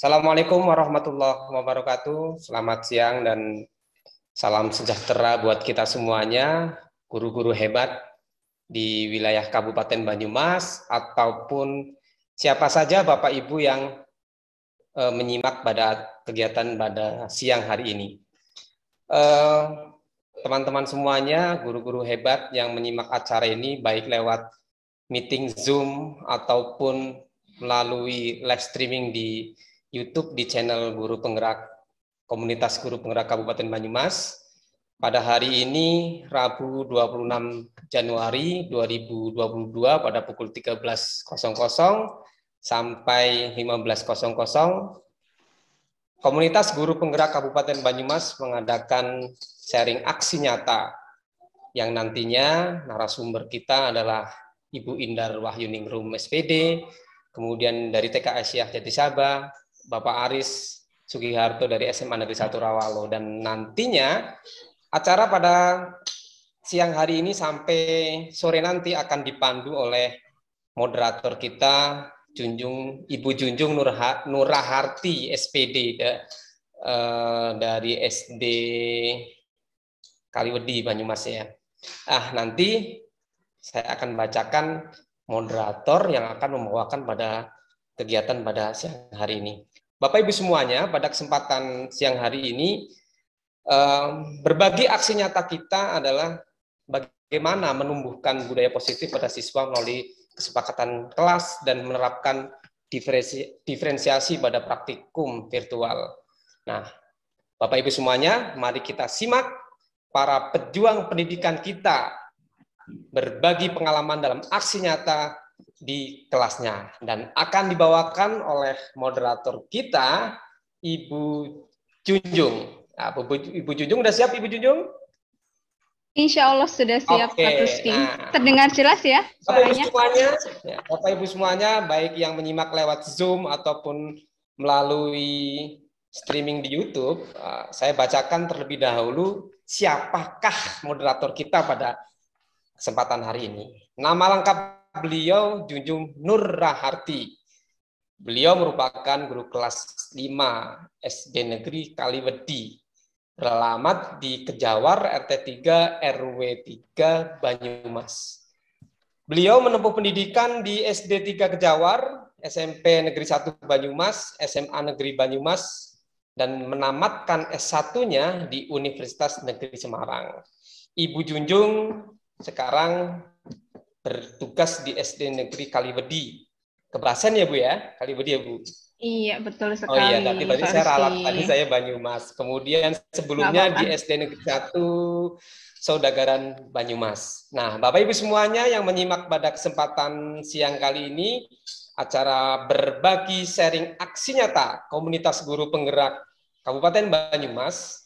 Assalamualaikum warahmatullahi wabarakatuh. Selamat siang dan salam sejahtera buat kita semuanya, guru-guru hebat di wilayah Kabupaten Banyumas ataupun siapa saja Bapak Ibu yang menyimak pada kegiatan pada siang hari ini. Teman-teman semuanya, guru-guru hebat yang menyimak acara ini baik lewat meeting Zoom ataupun melalui live streaming di YouTube di channel Guru Penggerak Komunitas Guru Penggerak Kabupaten Banyumas. Pada hari ini Rabu 26 Januari 2022 pada pukul 13.00 sampai 15.00 Komunitas Guru Penggerak Kabupaten Banyumas mengadakan sharing aksi nyata yang nantinya narasumber kita adalah Ibu Indar Wahyuningrum SPD, kemudian dari TK Aisyah Jatisaba, Bapak Aris Sugiharto dari SMA Negeri 1 Rawalo, dan nantinya acara pada siang hari ini sampai sore nanti akan dipandu oleh moderator kita Ibu Junjung Nuraharti SPD dari SD Kaliwedi Banyumas ya. Nanti saya akan bacakan moderator yang akan membawakan pada kegiatan pada siang hari ini. Bapak Ibu semuanya, pada kesempatan siang hari ini berbagi aksi nyata kita adalah bagaimana menumbuhkan budaya positif pada siswa melalui kesepakatan kelas dan menerapkan diferensiasi pada praktikum virtual. Nah, Bapak Ibu semuanya, mari kita simak para pejuang pendidikan kita berbagi pengalaman dalam aksi nyata di kelasnya, dan akan dibawakan oleh moderator kita Ibu Junjung. Nah, Ibu Junjung udah siap, Ibu Junjung? Insya Allah sudah siap, Pak Rusdi. Terdengar jelas ya suaranya? Bapak Ibu semuanya, baik yang menyimak lewat Zoom ataupun melalui streaming di YouTube, saya bacakan terlebih dahulu siapakah moderator kita pada kesempatan hari ini. Nama lengkap beliau Junjung Nuraharti. Beliau merupakan guru kelas 5 SD Negeri Kaliwedi, beralamat di Kejawar RT 3 RW 3 Banyumas. Beliau menempuh pendidikan di SD 3 Kejawar, SMP Negeri 1 Banyumas, SMA Negeri Banyumas, dan menamatkan S1-nya di Universitas Negeri Semarang. Ibu Junjung sekarang bertugas di SD Negeri Kaliwedi. Kebasan ya Bu ya? Kaliwedi ya Bu? Iya, betul sekali. Oh iya, tadi saya ralat, tadi saya Banyumas. Kemudian sebelumnya di SD Negeri 1 Saudagaran Banyumas. Nah, Bapak Ibu semuanya yang menyimak pada kesempatan siang kali ini, acara berbagi sharing aksi nyata Komunitas Guru Penggerak Kabupaten Banyumas,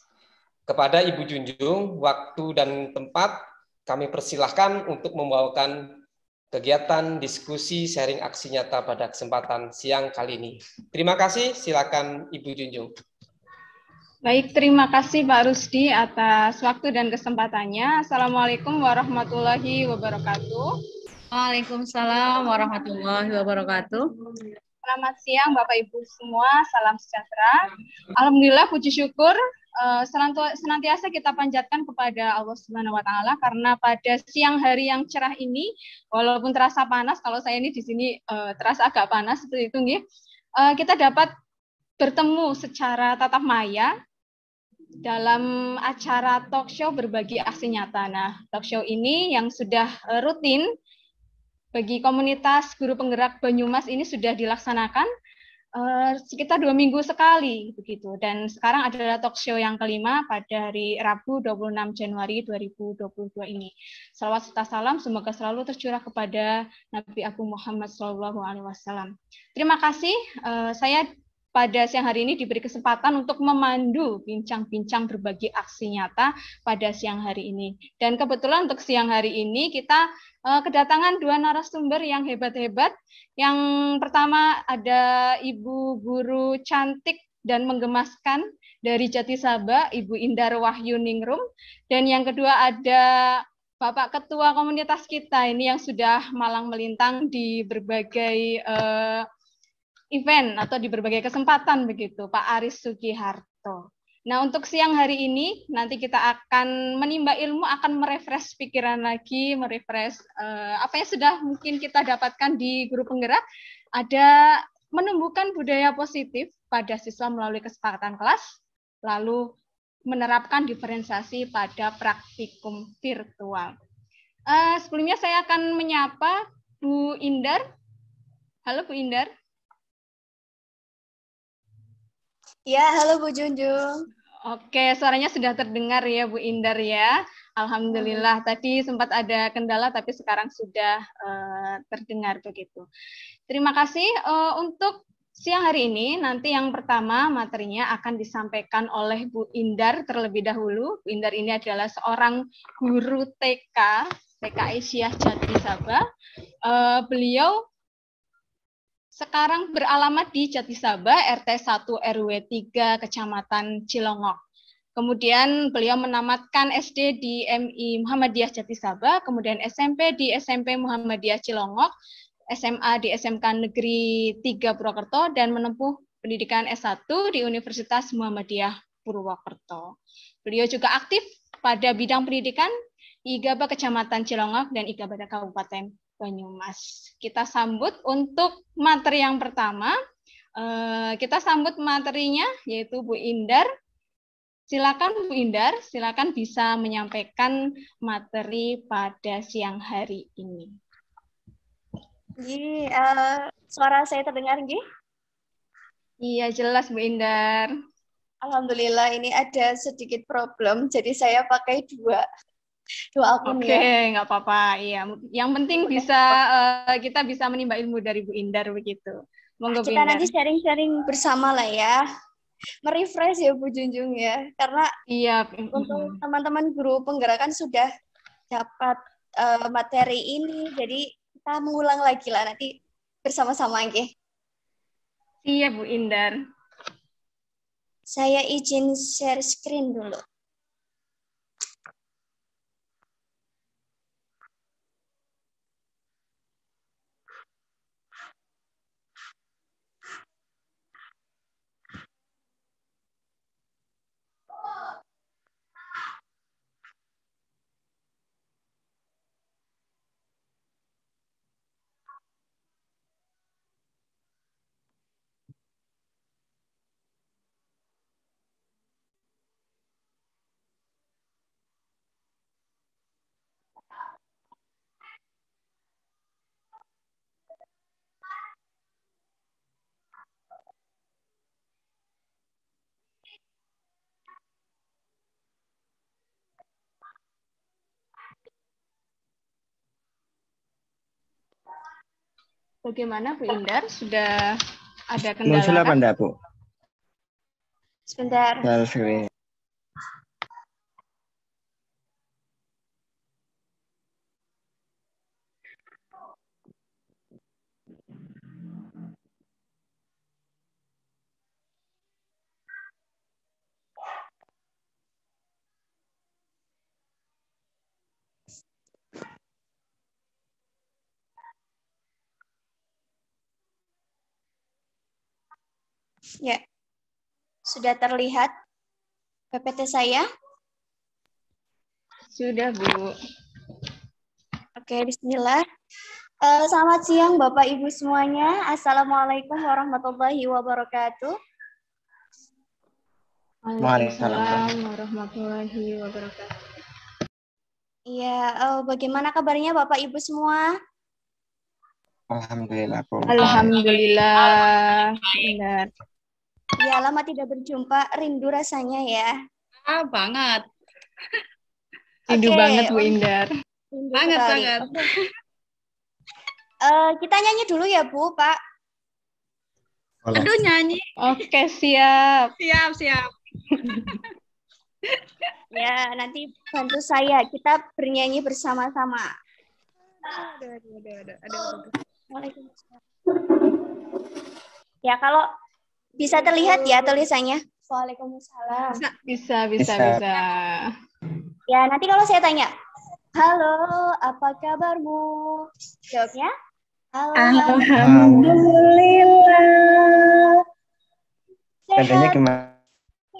kepada Ibu Junjung, waktu dan tempat kami persilahkan untuk membawakan kegiatan diskusi sharing aksi nyata pada kesempatan siang kali ini. Terima kasih, silakan Ibu Junjung. Baik, terima kasih Pak Rusdi atas waktu dan kesempatannya. Assalamualaikum warahmatullahi wabarakatuh. Waalaikumsalam warahmatullahi wabarakatuh. Selamat siang Bapak Ibu semua, salam sejahtera. Alhamdulillah, puji syukur senantiasa kita panjatkan kepada Allah Subhanahu wa taala, karena pada siang hari yang cerah ini, walaupun terasa panas, kalau saya ini di sini terasa agak panas seperti itu nggih, kita dapat bertemu secara tatap maya dalam acara talk show berbagi aksi nyata. Nah, talk show ini yang sudah rutin bagi komunitas guru penggerak Banyumas ini sudah dilaksanakan sekitar 2 minggu sekali begitu, dan sekarang adalah talk show yang kelima pada hari Rabu 26 Januari 2022 ini. Salawat serta salam semoga selalu tercurah kepada Nabi Agung Muhammad SAW. Terima kasih, saya pada siang hari ini diberi kesempatan untuk memandu bincang-bincang berbagi aksi nyata pada siang hari ini. Dan kebetulan untuk siang hari ini kita kedatangan 2 narasumber yang hebat-hebat. Yang pertama ada Ibu Guru cantik dan menggemaskan dari Jatisaba, Ibu Indar Wahyuningrum. Dan yang kedua ada Bapak Ketua komunitas kita ini yang sudah malang melintang di berbagai event atau di berbagai kesempatan begitu, Pak Aris Sugiharto. Nah, untuk siang hari ini nanti kita akan menimba ilmu, akan merefresh pikiran lagi, merefresh apa yang sudah mungkin kita dapatkan di guru penggerak, ada menumbuhkan budaya positif pada siswa melalui kesepakatan kelas, lalu menerapkan diferensiasi pada praktikum virtual. Sebelumnya saya akan menyapa Bu Indar. Halo Bu Indar. Ya, halo Bu Junjung. Oke, suaranya sudah terdengar ya Bu Indar ya. Alhamdulillah, tadi sempat ada kendala tapi sekarang sudah terdengar begitu. Terima kasih. Untuk siang hari ini, nanti yang pertama materinya akan disampaikan oleh Bu Indar terlebih dahulu. Bu Indar ini adalah seorang guru TK Aisyah Jati Sabah. Beliau sekarang beralamat di Jati Sabah, RT 1 RW 3 Kecamatan Cilongok. Kemudian beliau menamatkan SD di MI Muhammadiyah Jati Sabah, kemudian SMP di SMP Muhammadiyah Cilongok, SMA di SMK Negeri 3 Purwokerto, dan menempuh pendidikan S1 di Universitas Muhammadiyah Purwokerto. Beliau juga aktif pada bidang pendidikan IGABA Kecamatan Cilongok dan IGABA Kabupaten Banyumas. Kita sambut untuk materi yang pertama. Kita sambut materinya yaitu Bu Indar. Silakan Bu Indar, silakan bisa menyampaikan materi pada siang hari ini. Suara saya terdengar nggih? Iya, jelas Bu Indar. Alhamdulillah, ini ada sedikit problem, jadi saya pakai dua akun. Oke, nggak apa-apa. Iya, yang penting bisa kita bisa menimba ilmu dari Bu Indar begitu. Monggo Bu Kita Indar. nanti sharing-sharing bersama lah ya. Merefresh ya Bu Junjung ya, karena iya, untuk teman-teman guru penggerakan sudah dapat materi ini, jadi kita mengulang lagi lah nanti bersama-sama nggih. Iya Bu Indar. Saya izin share screen dulu. Bagaimana Bu Indar? Sudah ada kendala? Muncul apa enggak, Bu? Sebentar. Ya, sudah terlihat PPT saya? Sudah, Bu. Oke, bismillah. Selamat siang Bapak Ibu semuanya. Assalamualaikum warahmatullahi wabarakatuh. Waalaikumsalam warahmatullahi wabarakatuh. Iya, bagaimana kabarnya Bapak Ibu semua? Alhamdulillah, Bu. Alhamdulillah. Benar. Ya, lama tidak berjumpa, rindu rasanya ya. Banget. Rindu Oke, banget Bu Indar. Rindu Banget, sekali. banget. Oke. Kita nyanyi dulu ya Bu, Pak. Aduh, nyanyi. Oke, siap. Siap. Ya, nanti bantu saya. Kita bernyanyi bersama-sama. Aduh. Waalaikumsalam. Ya, kalau bisa terlihat ya tulisannya. Waalaikumsalam. Bisa. Ya, nanti kalau saya tanya, halo, apa kabarmu? Jawabnya, Alhamdulillah. Nadanya sehat, gimana?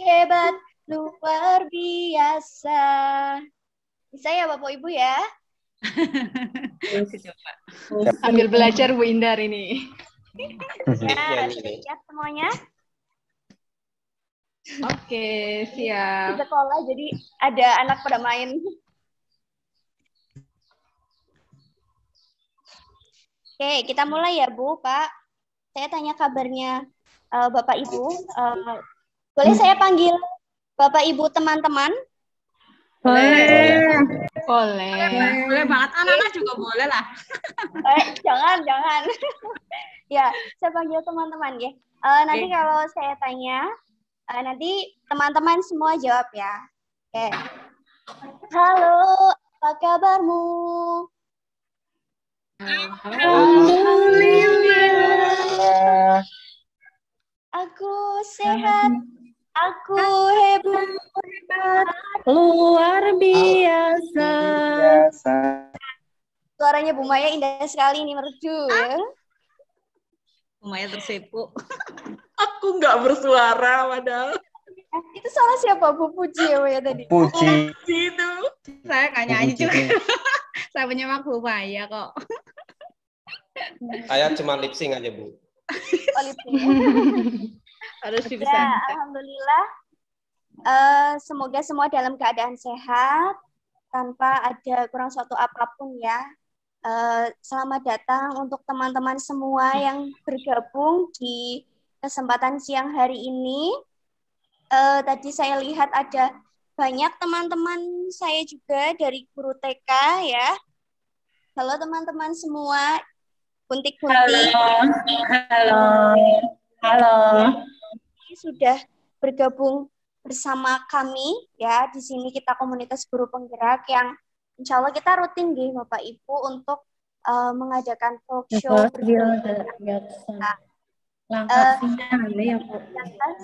hebat, luar biasa. Bisa ya Bapak Ibu ya? Coba. Sambil belajar Bu Indar ini. Ya, Nyanyi nih. siap semuanya? Oke, Di siap. sekolah jadi ada anak pada main. Oke, kita mulai ya Bu, Pak. Saya tanya kabarnya Bapak Ibu. Boleh saya panggil Bapak Ibu teman-teman? Boleh. Boleh. Boleh banget. Anak-anak juga boleh lah. Jangan. Ya, saya panggil teman-teman ya. Nanti kalau saya tanya, nanti teman-teman semua jawab ya. Oke. Halo, apa kabarmu? Alhamdulillah. Aku sehat, aku hebat. Luar biasa. Suaranya Bu Maya indah sekali ini, merdu ya. Lumayan tersepu. Aku nggak bersuara padahal. Itu suara siapa Bu Puji ya Bu ya tadi? Puji. Gitu. Saya nggak nyanyi Puji. juga. Saya penyemak Bu Maya kok. Saya cuma lip sync aja, Bu. Oh, lip sync ya. Harus Ya, bisa. alhamdulillah. Semoga semua dalam keadaan sehat, tanpa ada kurang suatu apapun ya. Selamat datang untuk teman-teman semua yang bergabung di kesempatan siang hari ini. Tadi saya lihat ada banyak teman-teman saya juga dari guru TK ya. Halo teman-teman semua, buntik-buntik. Halo. Sudah bergabung bersama kami ya. Di sini kita komunitas guru penggerak yang insya Allah kita rutin di Bapak Ibu untuk mengadakan talk show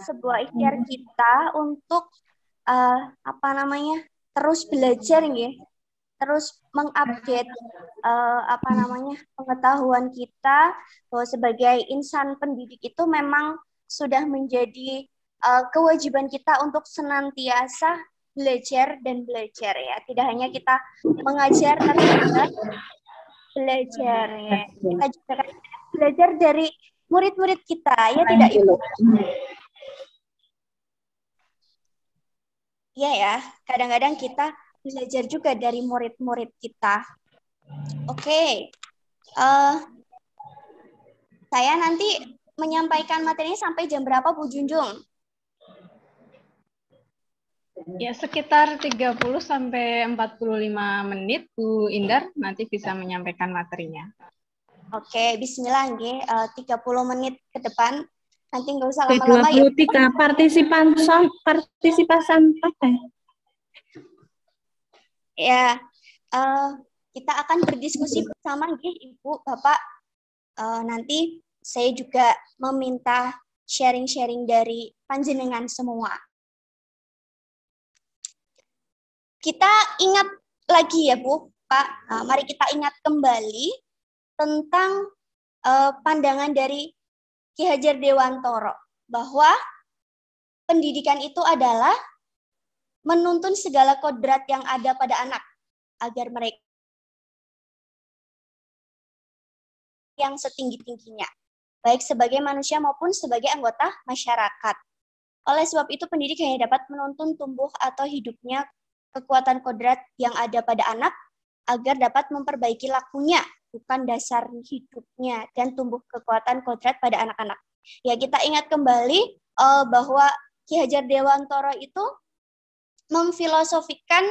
sebuah ikhtiar kita untuk terus belajar ya, terus mengupdate pengetahuan kita bahwa sebagai insan pendidik itu memang sudah menjadi kewajiban kita untuk senantiasa belajar dan belajar ya. Tidak hanya kita mengajar tapi juga belajar ya. Kita juga belajar dari murid-murid kita ya, tidak Ibu? Iya ya, kadang-kadang kita belajar juga dari murid-murid kita. Oke. Saya nanti menyampaikan materinya sampai jam berapa Bu Junjung? Ya, sekitar 30 sampai 45 menit Bu Indar nanti bisa menyampaikan materinya. Oke, bismillah nggih, 30 menit ke depan. Nanti nggak usah lama-lama ya. 23 partisipasan apa? Ya, kita akan berdiskusi bersama nggih Ibu, Bapak. Nanti saya juga meminta sharing-sharing dari panjenengan semua. Kita ingat lagi ya Bu, Pak. Mari kita ingat kembali tentang pandangan dari Ki Hajar Dewantoro bahwa pendidikan itu adalah menuntun segala kodrat yang ada pada anak agar mereka yang setinggi-tingginya, baik sebagai manusia maupun sebagai anggota masyarakat. Oleh sebab itu pendidik hanya dapat menuntun tumbuh atau hidupnya kekuatan kodrat yang ada pada anak agar dapat memperbaiki lakunya, bukan dasar hidupnya dan tumbuh kekuatan kodrat pada anak-anak. Ya, kita ingat kembali bahwa Ki Hajar Dewantoro itu memfilosofikan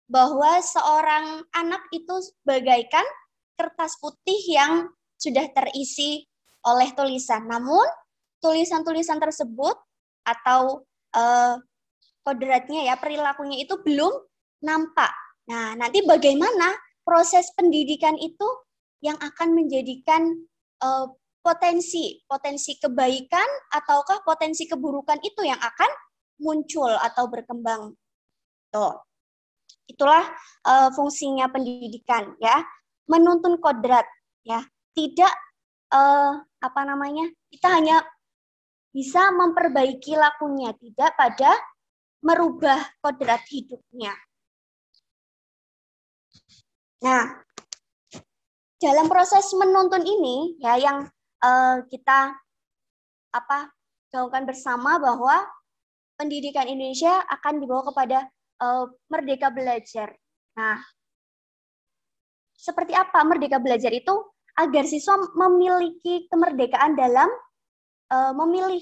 bahwa seorang anak itu bagaikan kertas putih yang sudah terisi oleh tulisan. Namun, tulisan-tulisan tersebut atau kodratnya ya, perilakunya itu belum nampak. Nah, nanti bagaimana proses pendidikan itu yang akan menjadikan potensi kebaikan ataukah potensi keburukan itu yang akan muncul atau berkembang. Tuh. Itulah fungsinya pendidikan ya, menuntun kodrat ya. Tidak kita hanya bisa memperbaiki lakunya, tidak pada merubah kodrat hidupnya. Nah, dalam proses menuntun ini ya yang kita gaungkan bersama bahwa pendidikan Indonesia akan dibawa kepada merdeka belajar. Nah, seperti apa merdeka belajar itu? Agar siswa memiliki kemerdekaan dalam memilih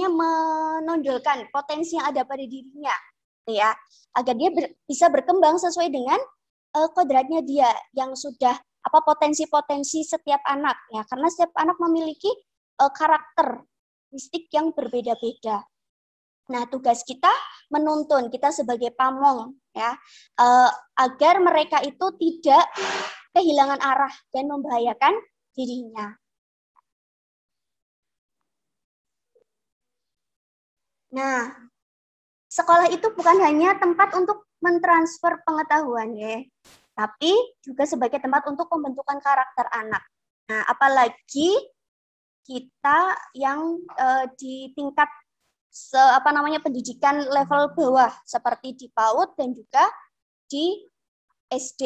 menonjolkan potensi yang ada pada dirinya, ya, agar dia bisa berkembang sesuai dengan kodratnya dia yang sudah potensi-potensi setiap anak, ya, karena setiap anak memiliki karakteristik yang berbeda-beda. Nah, tugas kita menuntun, kita sebagai pamong, ya, agar mereka itu tidak kehilangan arah dan membahayakan dirinya. Nah, sekolah itu bukan hanya tempat untuk mentransfer pengetahuan, ya, tapi juga sebagai tempat untuk pembentukan karakter anak. Nah, apalagi kita yang di tingkat pendidikan level bawah seperti di PAUD dan juga di SD.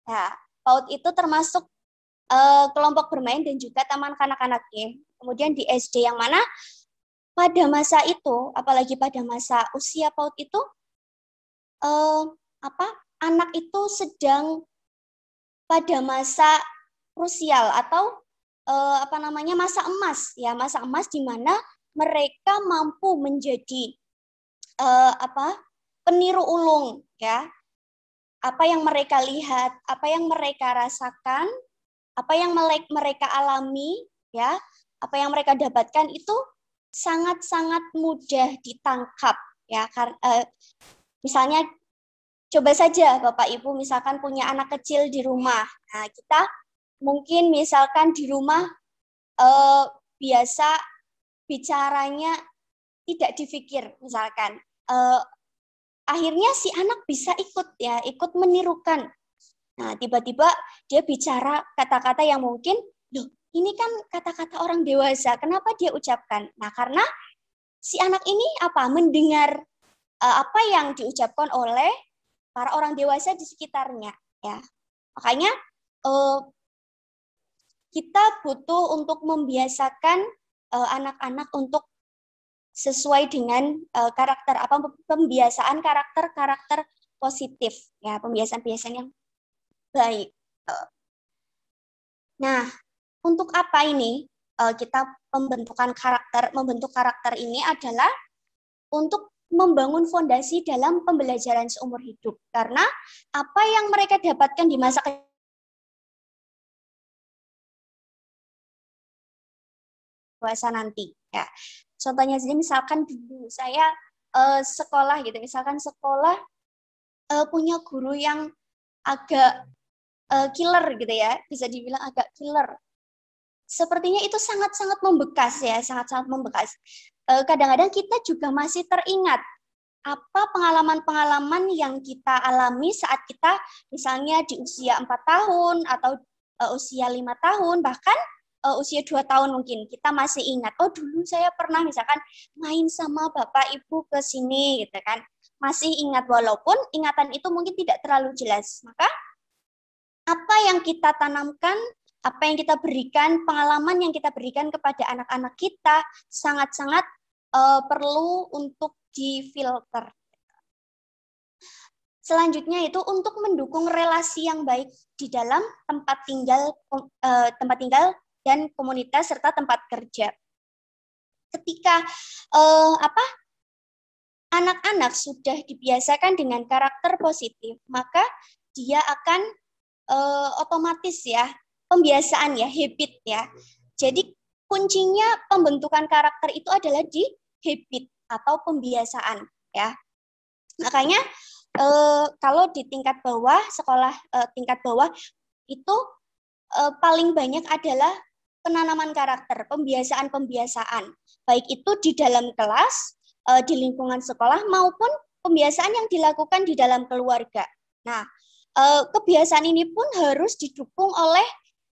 Nah, PAUD itu termasuk kelompok bermain dan juga taman kanak-kanaknya. Kemudian di SD yang mana pada masa itu, apalagi pada masa usia PAUD itu, anak itu sedang pada masa krusial atau masa emas, ya, masa emas di mana mereka mampu menjadi peniru ulung, ya, apa yang mereka lihat, apa yang mereka rasakan, apa yang mereka alami, ya, apa yang mereka dapatkan itu sangat-sangat mudah ditangkap, ya. Misalnya coba saja Bapak Ibu misalkan punya anak kecil di rumah. Nah, kita mungkin misalkan di rumah biasa bicaranya tidak dipikir misalkan. Akhirnya si anak bisa ikut menirukan. Nah, tiba-tiba dia bicara kata-kata yang mungkin, loh, ini kan kata-kata orang dewasa, kenapa dia ucapkan? Nah, karena si anak ini mendengar apa yang diucapkan oleh para orang dewasa di sekitarnya, ya. Makanya kita butuh untuk membiasakan anak-anak untuk sesuai dengan pembiasaan karakter positif, ya, pembiasaan-pembiasaan yang baik. Nah, untuk apa ini kita membentuk karakter ini adalah untuk membangun fondasi dalam pembelajaran seumur hidup. Karena apa yang mereka dapatkan di masa dewasa nanti, ya. Contohnya saja misalkan dulu saya sekolah gitu, misalkan sekolah punya guru yang agak killer gitu, ya, bisa dibilang agak killer. Sepertinya itu sangat-sangat membekas, ya, sangat-sangat membekas. Kadang-kadang kita juga masih teringat apa pengalaman-pengalaman yang kita alami saat kita misalnya di usia 4 tahun atau usia 5 tahun, bahkan usia 2 tahun mungkin. Kita masih ingat, oh dulu saya pernah misalkan main sama Bapak Ibu ke sini gitu kan. Masih ingat walaupun ingatan itu mungkin tidak terlalu jelas. Maka apa yang kita tanamkan, apa yang kita berikan, pengalaman yang kita berikan kepada anak-anak kita sangat-sangat perlu untuk difilter. Selanjutnya itu untuk mendukung relasi yang baik di dalam tempat tinggal dan komunitas serta tempat kerja. Ketika anak-anak sudah dibiasakan dengan karakter positif, maka dia akan otomatis, ya, pembiasaan, ya, habit, ya. Jadi kuncinya pembentukan karakter itu adalah di habit atau pembiasaan, ya. Makanya kalau di tingkat bawah, sekolah tingkat bawah itu paling banyak adalah penanaman karakter, pembiasaan-pembiasaan, baik itu di dalam kelas, di lingkungan sekolah maupun pembiasaan yang dilakukan di dalam keluarga. Nah, kebiasaan ini pun harus didukung oleh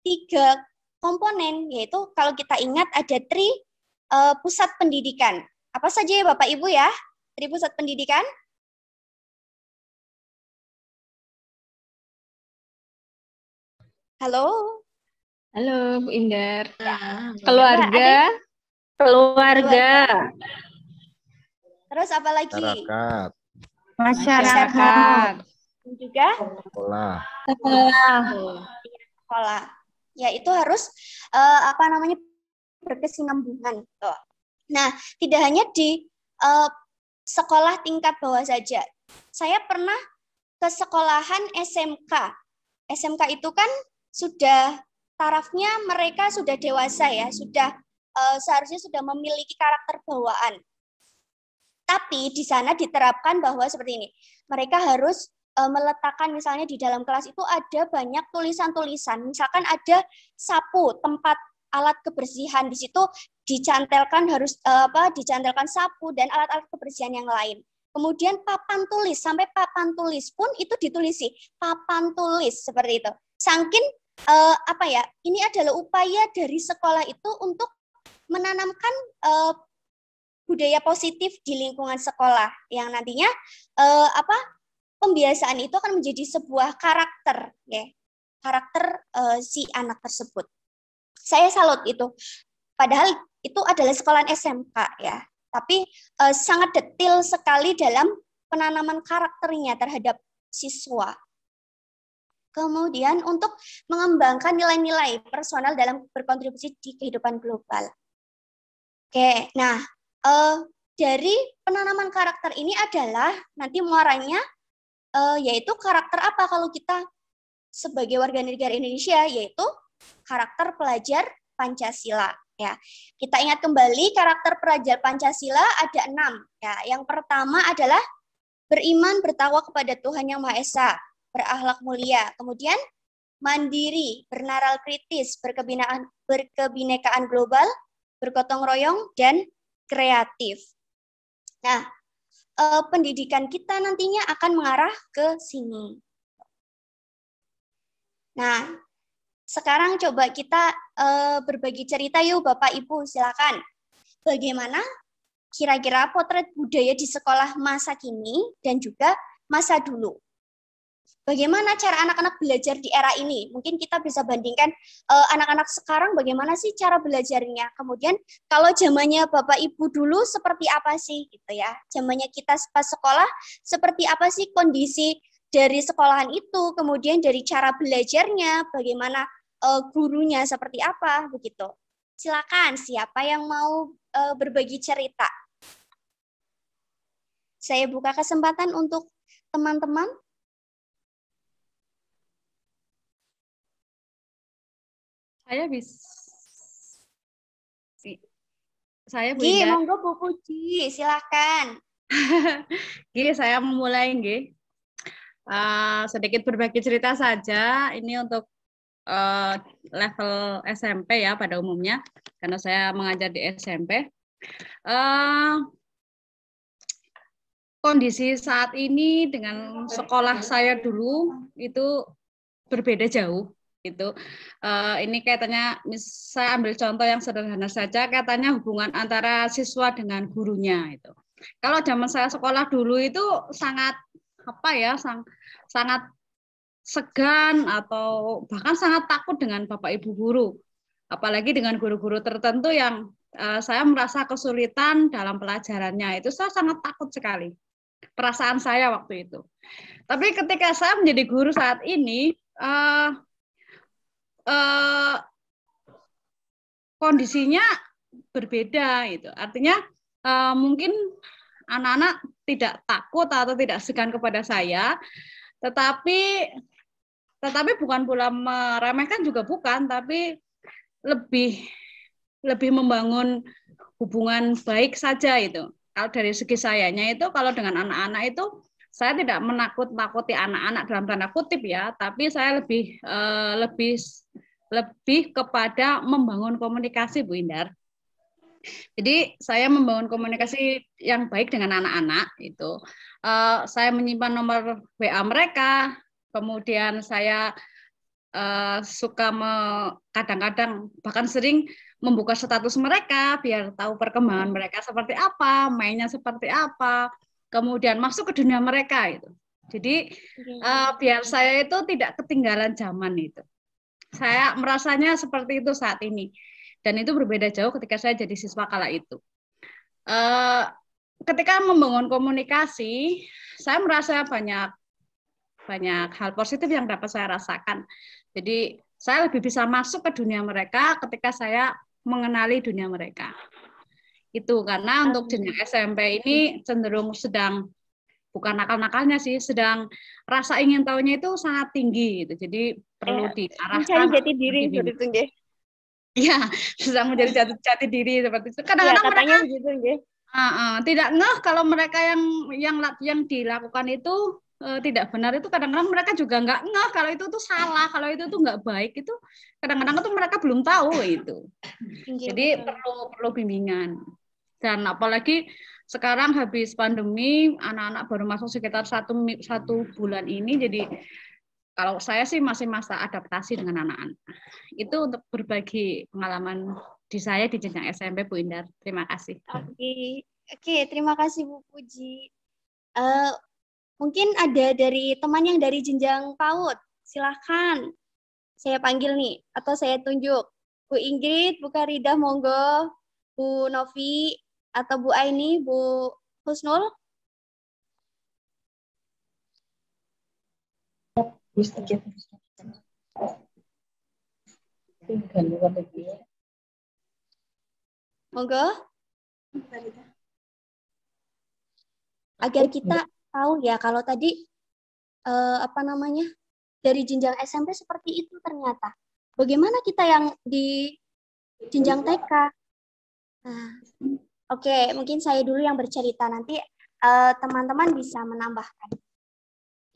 3 komponen, yaitu kalau kita ingat ada pusat pendidikan. Apa saja ya Bapak Ibu ya? Pusat pendidikan? Halo? Halo, Bu Indar. Keluarga. Keluarga. Terus apa lagi? Masyarakat. Masyarakat. Dan juga Sekolah. sekolah. Ya, itu harus berkesinambungan. Tuh. Nah, tidak hanya di sekolah tingkat bawah saja. Saya pernah ke sekolahan SMK. SMK itu kan sudah tarafnya mereka sudah dewasa ya, seharusnya sudah memiliki karakter bawaan. Tapi di sana diterapkan bahwa seperti ini, mereka harus meletakkan misalnya di dalam kelas itu ada banyak tulisan-tulisan, misalkan ada sapu, tempat alat kebersihan, di situ dicantelkan dicantelkan sapu dan alat-alat kebersihan yang lain. Kemudian papan tulis, sampai papan tulis pun itu ditulisi, papan tulis seperti itu. Saking ini adalah upaya dari sekolah itu untuk menanamkan budaya positif di lingkungan sekolah yang nantinya pembiasaan itu akan menjadi sebuah karakter, ya, karakter si anak tersebut. Saya salut itu. Padahal itu adalah sekolahan SMK ya, tapi sangat detail sekali dalam penanaman karakternya terhadap siswa. Kemudian untuk mengembangkan nilai-nilai personal dalam berkontribusi di kehidupan global. Oke, nah dari penanaman karakter ini adalah nanti muaranya yaitu karakter apa kalau kita sebagai warga negara Indonesia, yaitu karakter pelajar Pancasila. Ya, kita ingat kembali karakter pelajar Pancasila ada 6. Ya, yang pertama adalah beriman bertakwa kepada Tuhan Yang Maha Esa, berakhlak mulia, kemudian mandiri, bernaral kritis, berkebinekaan global, bergotong royong, dan kreatif. Nah, pendidikan kita nantinya akan mengarah ke sini. Nah, sekarang coba kita berbagi cerita yuk Bapak Ibu, silakan. Bagaimana kira-kira potret budaya di sekolah masa kini dan juga masa dulu? Bagaimana cara anak-anak belajar di era ini? Mungkin kita bisa bandingkan anak-anak sekarang bagaimana sih cara belajarnya. Kemudian kalau zamannya Bapak Ibu dulu seperti apa sih gitu ya. Zamannya kita pas sekolah seperti apa sih kondisi dari sekolahan itu, kemudian dari cara belajarnya, bagaimana gurunya seperti apa begitu. Silakan siapa yang mau berbagi cerita. Saya buka kesempatan untuk teman-teman. Saya Bu Gi, Indah. monggo Bu Puji, silakan. Gi, saya memulai Gi. Sedikit berbagi cerita saja. Ini untuk level SMP ya pada umumnya, karena saya mengajar di SMP. Kondisi saat ini dengan sekolah saya dulu itu berbeda jauh. Gitu. Ini kaitannya, saya ambil contoh yang sederhana saja, katanya hubungan antara siswa dengan gurunya itu. Kalau zaman saya sekolah dulu itu sangat sangat segan atau bahkan sangat takut dengan Bapak Ibu guru, apalagi dengan guru-guru tertentu yang saya merasa kesulitan dalam pelajarannya. Itu saya sangat takut sekali, perasaan saya waktu itu. Tapi ketika saya menjadi guru saat ini, kondisinya berbeda itu. Artinya mungkin anak-anak tidak takut atau tidak segan kepada saya, tetapi bukan pula meremehkan juga bukan, tapi lebih membangun hubungan baik saja itu. Kalau dari segi sayanya itu, kalau dengan anak-anak itu saya tidak menakut-nakuti anak-anak dalam tanda kutip ya, tapi saya lebih kepada membangun komunikasi, Bu Indar. Jadi saya membangun komunikasi yang baik dengan anak-anak itu. Saya menyimpan nomor WA mereka, kemudian saya suka kadang-kadang bahkan sering membuka status mereka biar tahu perkembangan mereka seperti apa, mainnya seperti apa, kemudian masuk ke dunia mereka itu. Jadi biar saya itu tidak ketinggalan zaman itu. Saya merasanya seperti itu saat ini. Dan itu berbeda jauh ketika saya jadi siswa kala itu. Ketika membangun komunikasi, saya merasa banyak hal positif yang dapat saya rasakan. Jadi saya lebih bisa masuk ke dunia mereka ketika saya mengenali dunia mereka. Itu karena untuk jenjang SMP ini cenderung sedang, bukan nakal-nakalnya sih, sedang rasa ingin tahunya itu sangat tinggi gitu. Jadi perlu diarahkan. Mencari jati diri seperti itu, nggih. Iya, sedang menjadi jati diri seperti itu. Kadang-kadang katanya mereka begitu, nggih. Tidak ngeh kalau mereka yang dilakukan itu tidak benar, itu kadang-kadang mereka juga nggak ngeh kalau itu tuh salah, kalau itu tuh nggak baik, itu kadang-kadang tuh mereka belum tahu itu. Jadi perlu bimbingan. Dan apalagi sekarang habis pandemi, anak-anak baru masuk sekitar satu bulan ini, jadi kalau saya sih masih masa adaptasi dengan anak-anak. Itu untuk berbagi pengalaman di saya di jenjang SMP, Bu Indar. Terima kasih. Oke, terima kasih Bu Puji. Mungkin ada dari teman yang dari jenjang PAUD. Silahkan. Saya panggil nih, atau saya tunjuk. Bu Ingrid, Bu Karidah, monggo. Bu Novi, atau Bu Aini, Bu Husnul. Monggo. Agar kita tahu ya kalau tadi dari jenjang SMP seperti itu ternyata. Bagaimana kita yang di jenjang TK? Nah, oke, mungkin saya dulu yang bercerita, nanti teman-teman bisa menambahkan.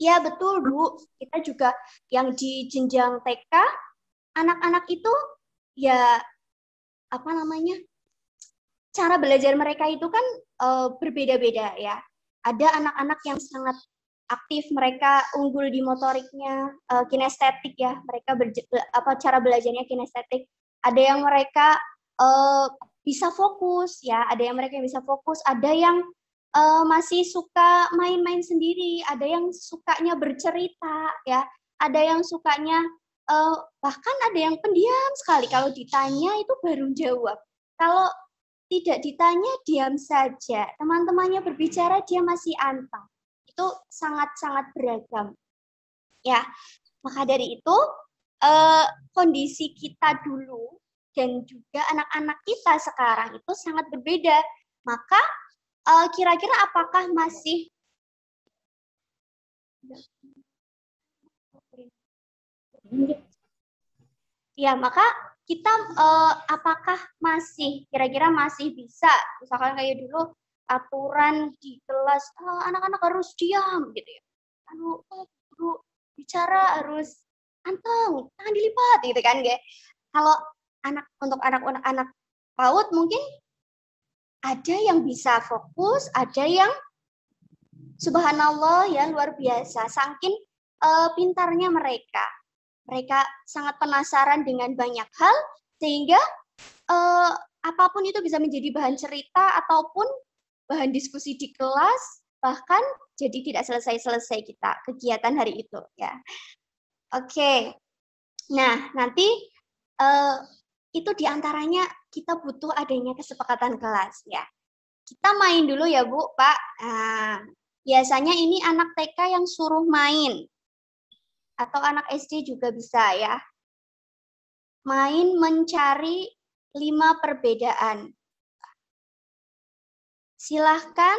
Ya betul Bu, kita juga yang di jenjang TK, anak-anak itu ya cara belajar mereka itu kan berbeda-beda ya. Ada anak-anak yang sangat aktif, mereka unggul di motoriknya, kinestetik ya, mereka cara belajarnya kinestetik. Ada yang mereka bisa fokus ya, ada yang masih suka main-main sendiri, ada yang sukanya bercerita ya, ada yang sukanya bahkan ada yang pendiam sekali, kalau ditanya itu baru jawab. Kalau tidak ditanya diam saja, teman-temannya berbicara dia masih antang. Itu sangat-sangat beragam. Ya, maka dari itu kondisi kita dulu dan juga anak-anak kita sekarang itu sangat berbeda. Maka kira-kira apakah masih kita apakah kira-kira masih bisa, misalkan kayak dulu aturan di kelas anak-anak harus diam gitu ya, guru bicara harus anteng, tangan dilipat gitu kan, guys. Kalau untuk anak-anak PAUD mungkin ada yang bisa fokus, ada yang subhanallah ya luar biasa, saking pintarnya mereka sangat penasaran dengan banyak hal, sehingga apapun itu bisa menjadi bahan cerita ataupun bahan diskusi di kelas, bahkan jadi tidak selesai-selesai kita kegiatan hari itu ya. Oke. Nah, nanti itu diantaranya kita butuh adanya kesepakatan kelas ya. Kita main dulu ya Bu, Pak. Nah, biasanya ini anak TK yang suruh main. Atau anak SD juga bisa ya. Main mencari 5 perbedaan. Silahkan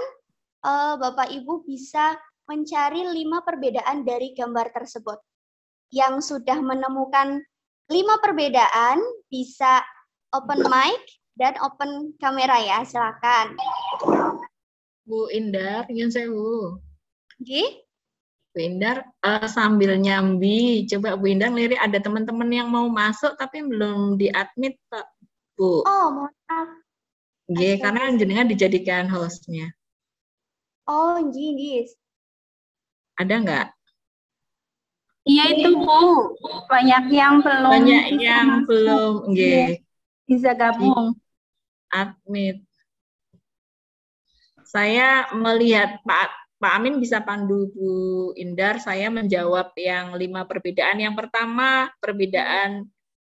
Bapak Ibu bisa mencari 5 perbedaan dari gambar tersebut. Yang sudah menemukan 5 perbedaan bisa open mic dan open kamera ya, silakan. Bu Indar, nyun sewu. Nggih. Bu Indar, sambil nyambi, coba Bu Indar lirik ada teman-teman yang mau masuk tapi belum di-admit, Pak, Bu. Oh, mohon maaf. Nggih, karena jenengan dijadikan hostnya. Oh, nggih. Ada nggak? Iya itu Bu, banyak yang belum Banyak bisa yang masuk. belum nggih Bisa gabung. admit. Saya melihat Pak Amin bisa pandu Bu Indar, saya menjawab yang 5 perbedaan. Yang pertama, perbedaan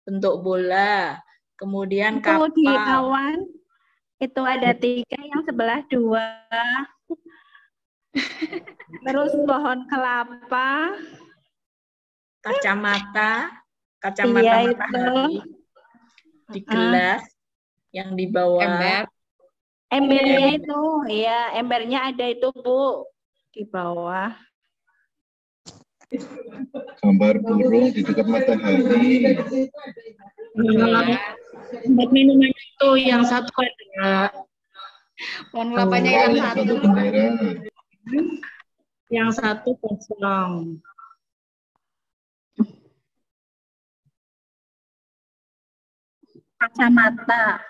bentuk bola, kemudian Itu di kapal. awan itu ada 3, yang sebelah 2. Terus pohon kelapa. Kacamata Iya, matahari di gelas yang di bawah. Ember. Embernya itu, ya embernya ada itu Bu di bawah. Gambar burung di dekat matahari. Buat minuman itu yang satu ada. Pohon kelapanya yang satu. Bendera. Yang satu kosong. Kacamata.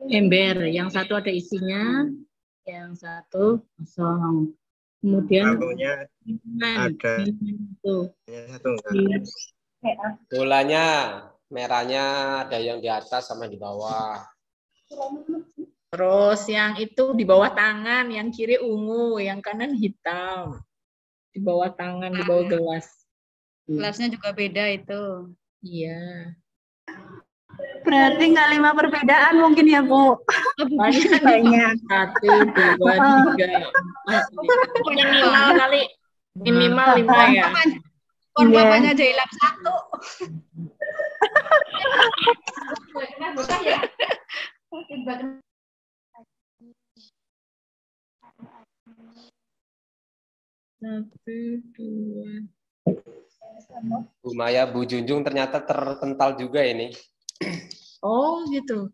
Ember, yang satu ada isinya, yang satu kosong. Kemudian ada itu. satu enggak? Bolanya merahnya ada yang di atas sama di bawah. Terus yang itu di bawah tangan, yang kiri ungu, yang kanan hitam. Di bawah tangan, di bawah gelas. Gelasnya juga beda itu. Iya. Berarti nggak 5 perbedaan mungkin ya Bu? Banyak. 1, 2, 3, 4. Minimal kali. Minimal 5 ya. Pohon kelapanya aja hilang satu. Satu, dua. Bu Maya, Bu Junjung ternyata terpental juga ini. Oh gitu.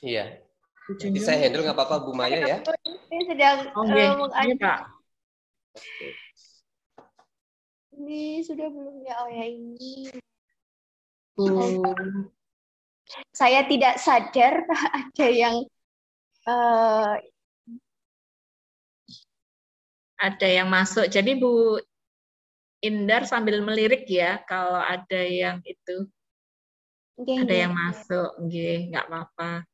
Iya. Nanti saya handle nggak apa-apa Bu Maya ya. Ini sedang Iya Pak. ini sudah belum ya? Oh ya ini. Bu. Saya tidak sadar ada yang Ada yang masuk. Jadi Bu Indar sambil melirik ya kalau ada yang itu. Ada yang masuk, nggak apa-apa.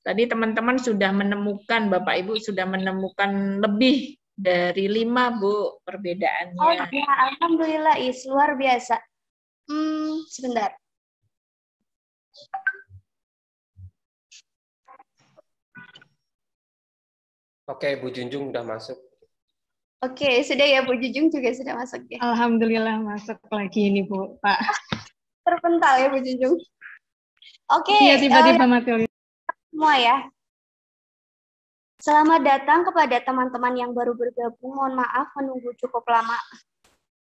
Tadi teman-teman sudah menemukan, Bapak Ibu sudah menemukan lebih dari 5 Bu perbedaannya. Oh ya, alhamdulillah, luar biasa. Sebentar. Oke, Bu Junjung udah masuk. Oke, sudah ya Bu Junjung juga sudah masuk ya. Alhamdulillah masuk lagi ini Bu, Pak. Terpental ya Bu Junjung. Oke. Iya, tiba-tiba mati. Semua ya. Selamat datang kepada teman-teman yang baru bergabung. Mohon maaf menunggu cukup lama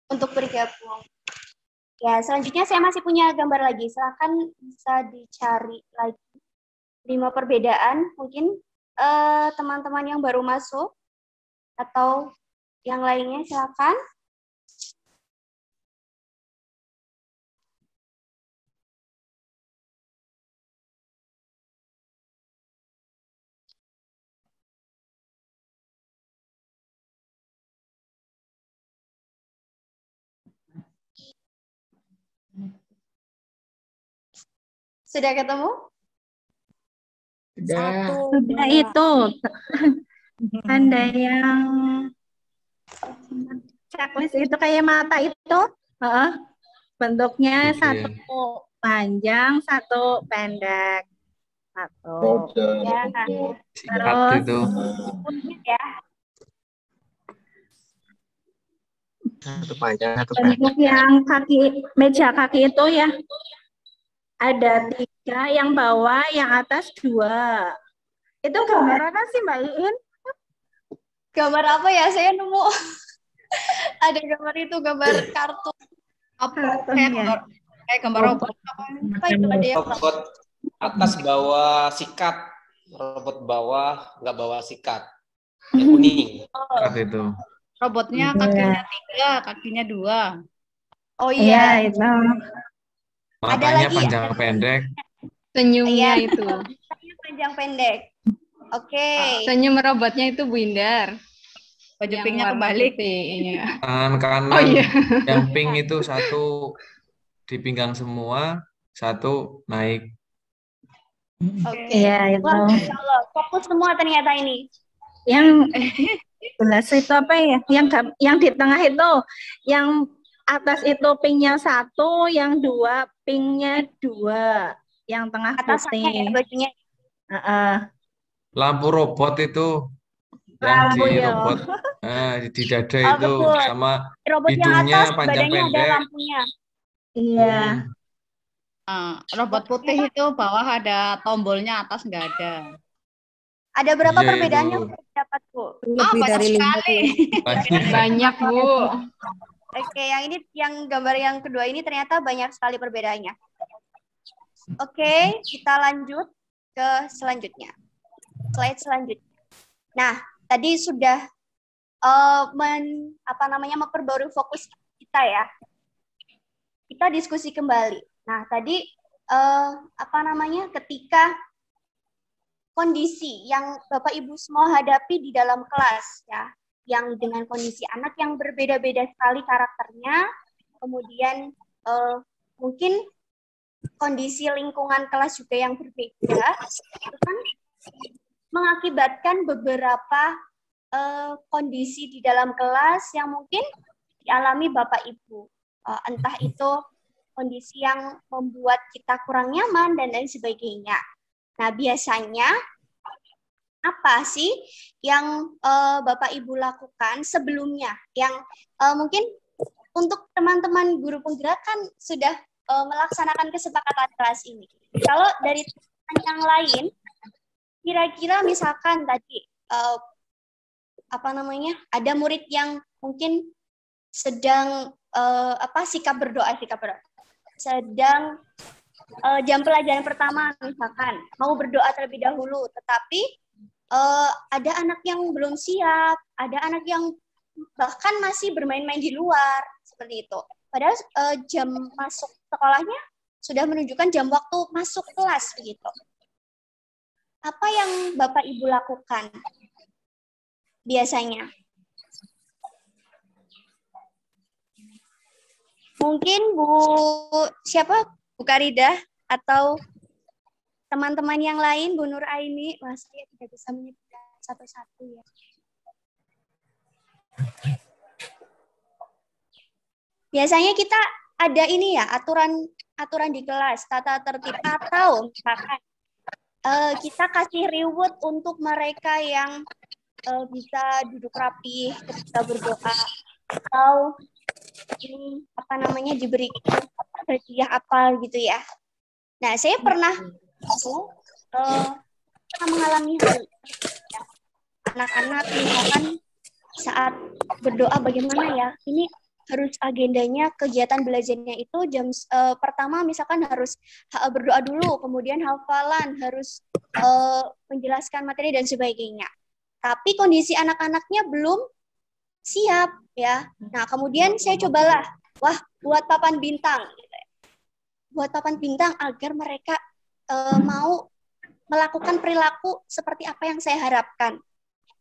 untuk bergabung. Ya, selanjutnya saya masih punya gambar lagi. Silakan bisa dicari lagi 5 perbedaan. Mungkin teman-teman yang baru masuk atau yang lainnya silakan. Sudah ketemu? Sudah itu. Ada yang checklist itu kayak mata itu. Bentuknya satu panjang, satu pendek. Satu. Ya. Terus ya. Satu panjang, satu bentuk yang kaki, meja kaki itu ya. Ada 3, yang bawah, yang atas 2. Itu gambar apa sih Mbak Iin? Gambar apa ya? Saya nemu ada gambar itu, gambar kartu. Kayak gambar robot. Apa itu ada yang Robot atas bawah sikat, robot bawah nggak bawa sikat. Yang kuning. itu. Robotnya kakinya 3, kakinya 2. Oh iya. Itu. Ada lagi panjang pendek. Senyumnya Iya. itu. Panjang pendek. Oke. Senyum robotnya itu Bu Indar. Baju Yang pinknya warna kebalik. putih, iya. Tangan kanan Oh iya. yang pink itu satu di pinggang semua, satu naik. Oke. Iya, itu. Wah, Masya Allah, fokus semua ternyata ini. Yang jelas itu apa ya? Yang di tengah itu, yang atas itu pinknya satu, yang dua pinknya dua, yang tengah Atasannya ya putih. bajunya. Lampu robot itu yang Lampu di ya. robot di dada Oh, itu betul. sama Robot yang hidungnya atas panjang badannya ada pendek. lampunya. Iya. Robot putih itu bawah ada tombolnya, atas nggak ada. Ada berapa Iya, perbedaannya itu. Bu dapat Bu? Lebih banyak dari 5 sekali. Banyak Bu. Oke, yang ini yang gambar yang kedua ini ternyata banyak sekali perbedaannya. Oke, kita lanjut ke selanjutnya. Slide selanjutnya. Nah, tadi sudah memperbarui fokus kita ya. Kita diskusi kembali. Nah, tadi ketika kondisi yang Bapak Ibu semua hadapi di dalam kelas ya, yang dengan kondisi anak yang berbeda-beda sekali karakternya, kemudian mungkin kondisi lingkungan kelas juga yang berbeda, itu kan mengakibatkan beberapa kondisi di dalam kelas yang mungkin dialami Bapak Ibu. Entah itu kondisi yang membuat kita kurang nyaman dan lain sebagainya. Nah, biasanya apa sih yang Bapak Ibu lakukan sebelumnya? Yang mungkin untuk teman-teman guru penggerak kan sudah melaksanakan kesepakatan kelas ini. Kalau dari teman yang lain, kira-kira misalkan tadi ada murid yang mungkin sedang sikap berdoa, sedang jam pelajaran pertama misalkan mau berdoa terlebih dahulu, tetapi ada anak yang belum siap, ada anak yang bahkan masih bermain-main di luar seperti itu. Padahal jam masuk sekolahnya sudah menunjukkan jam waktu masuk kelas begitu. Apa yang Bapak Ibu lakukan biasanya? Mungkin Bu Karidah atau teman-teman yang lain, Bu Nur Aini, saya tidak bisa menyebutkan satu-satu ya. Biasanya kita ada ini ya, aturan di kelas, tata tertib, atau misalkan kita kasih reward untuk mereka yang bisa duduk rapi ketika berdoa, atau diberikan hadiah apa gitu ya. Nah, saya pernah mengalami hal ya. Anak-anak misalkan saat berdoa bagaimana ya, ini harus agendanya kegiatan belajarnya itu jam pertama misalkan harus berdoa dulu, kemudian hafalan, harus menjelaskan materi dan sebagainya. Tapi kondisi anak-anaknya belum siap ya. Nah, kemudian saya cobalah, buat papan bintang gitu ya. Buat papan bintang agar mereka mau melakukan perilaku seperti apa yang saya harapkan.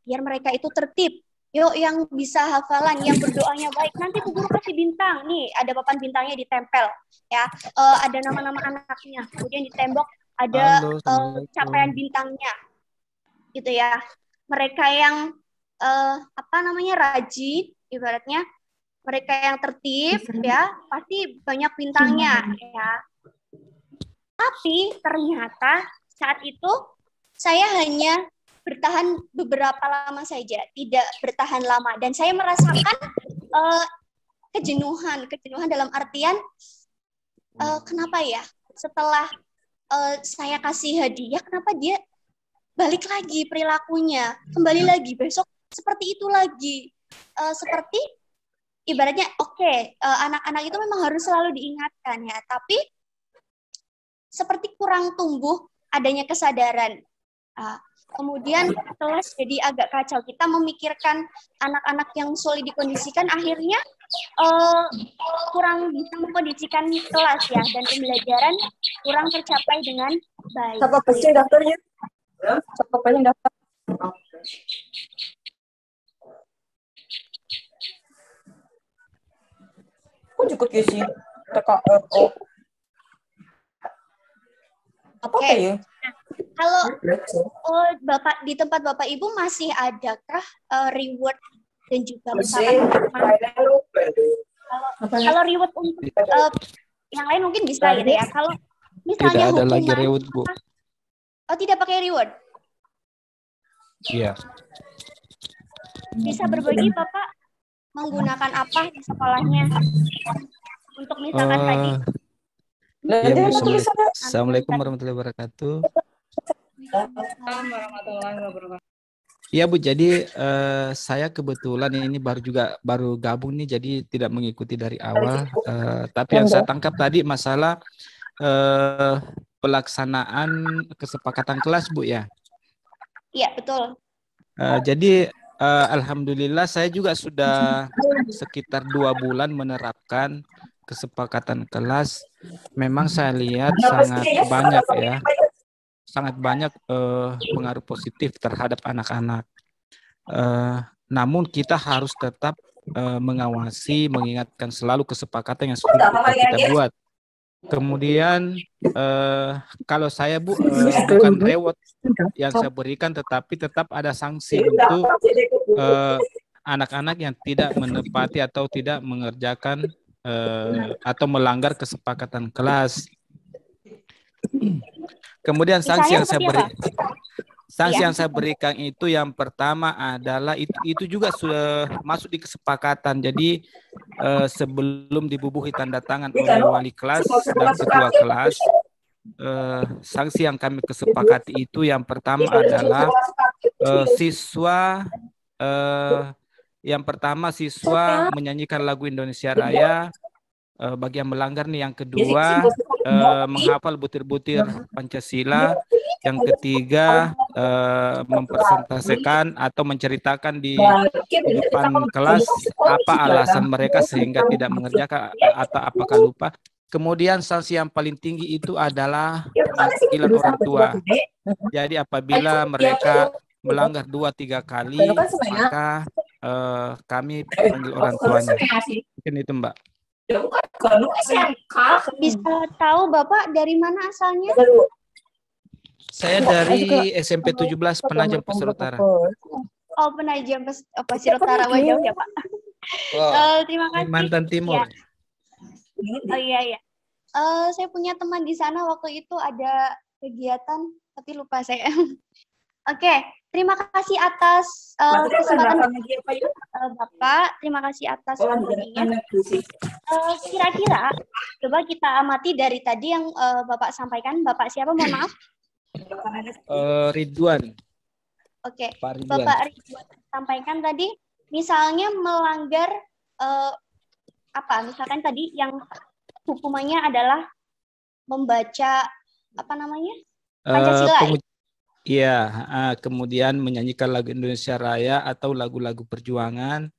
Biar mereka itu tertib. Yuk, yang bisa hafalan, yang berdoanya baik, nanti Bu Guru kasih bintang. Nih, ada papan bintangnya ditempel ya. Ada nama-nama anaknya. Kemudian di tembok ada capaian bintangnya. Gitu ya. Mereka yang rajin, ibaratnya mereka yang tertib ya, pasti banyak bintangnya ya. Tapi ternyata saat itu saya hanya bertahan beberapa lama saja, tidak bertahan lama, dan saya merasakan kejenuhan dalam artian kenapa ya setelah saya kasih hadiah, kenapa dia balik lagi perilakunya, kembali lagi besok seperti itu lagi, seperti ibaratnya anak-anak itu memang harus selalu diingatkan ya, tapi seperti kurang tumbuh adanya kesadaran. Kemudian kelas jadi agak kacau. Kita memikirkan anak-anak yang sulit dikondisikan, akhirnya kurang bisa mengkondisikan kelas ya, dan pembelajaran kurang tercapai dengan baik. Siapa pengen daftarnya? Siapa pengen daftar? Aku juga kisi TKRO. Oke. Ya? Kalau Bapak di tempat Bapak Ibu masih adakah reward dan juga misalkan kalau reward untuk yang lain mungkin bisa gitu ya. Kalau misalnya tidak ada hukuman, lagi reward, Bu. Oh, tidak pakai reward. Iya. Bisa berbagi Bapak menggunakan apa di sekolahnya? Untuk misalkan tadi. Ya, Bu. Assalamualaikum warahmatullahi wabarakatuh. Iya, Bu, jadi saya kebetulan ini baru gabung nih, jadi tidak mengikuti dari awal. Tapi yang saya tangkap tadi masalah pelaksanaan kesepakatan kelas, Bu, ya. Iya, betul. Jadi alhamdulillah saya juga sudah sekitar 2 bulan menerapkan kesepakatan kelas. Memang saya lihat sangat banyak pengaruh positif terhadap anak-anak. Namun kita harus tetap mengawasi, mengingatkan selalu kesepakatan yang sudah kita buat. Kemudian kalau saya, Bu, bukan reward yang saya berikan, tetapi tetap ada sanksi untuk anak-anak yang tidak menepati atau tidak mengerjakan atau melanggar kesepakatan kelas. Kemudian sanksi yang saya berikan itu yang pertama adalah itu juga sudah masuk di kesepakatan. Jadi sebelum dibubuhi tanda tangan oleh wali kelas dan ketua kelas, sanksi yang kami kesepakati itu yang pertama adalah siswa menyanyikan lagu Indonesia Raya bagi yang melanggar nih. Yang kedua menghafal butir-butir Pancasila. Yang ketiga mempresentasikan atau menceritakan di depan kelas apa alasan mereka sehingga tidak mengerjakan atau apakah lupa. Kemudian sanksi yang paling tinggi itu adalah pemanggilan orang tua. Jadi apabila mereka melanggar 2-3 kali, maka kami panggil orang tuanya. Mungkin itu, Mbak. Bisa tahu Bapak dari mana asalnya? Saya dari SMP 17 Penajam Pasir Utara. Oh, Penajam Pasir Utara, jauh ya, Pak. Terima kasih. Kalimantan Timur. Ya. Oh iya. Saya punya teman di sana waktu itu ada kegiatan, tapi lupa saya. Oke, terima kasih atas kesempatan Bapak. Terima kasih atas waktunya. Kira-kira, coba kita amati dari tadi yang Bapak sampaikan. Bapak siapa? Mohon maaf. Ridwan. Oke, Ridwan. Bapak Ridwan sampaikan tadi, misalnya melanggar misalkan tadi yang hukumannya adalah membaca Pancasila. Iya, kemudian menyanyikan lagu Indonesia Raya atau lagu-lagu perjuangan.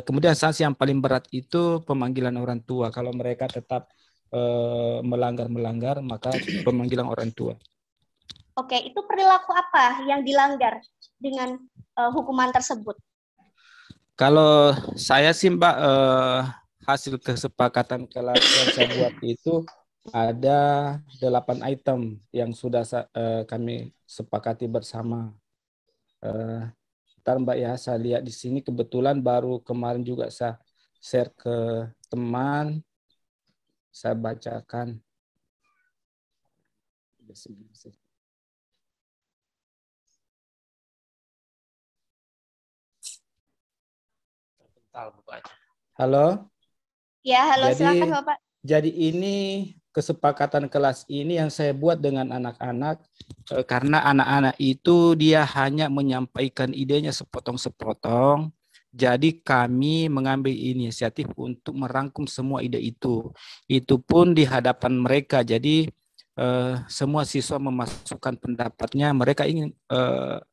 Kemudian sanksi yang paling berat itu pemanggilan orang tua. Kalau mereka tetap melanggar, maka pemanggilan orang tua. Oke, itu perilaku apa yang dilanggar dengan hukuman tersebut? Kalau saya sih, Mbak, hasil kesepakatan kelas yang saya buat itu ada 8 item yang sudah kami sepakati bersama. Ntar Mbak ya, saya lihat di sini kebetulan baru kemarin juga saya share ke teman, saya bacakan. Halo? Ya, halo, silakan Bapak. Jadi ini kesepakatan kelas ini yang saya buat dengan anak-anak karena anak-anak itu dia hanya menyampaikan idenya sepotong-sepotong. Jadi kami mengambil inisiatif untuk merangkum semua ide itu. Itu pun di hadapan mereka. Jadi semua siswa memasukkan pendapatnya. Mereka ingin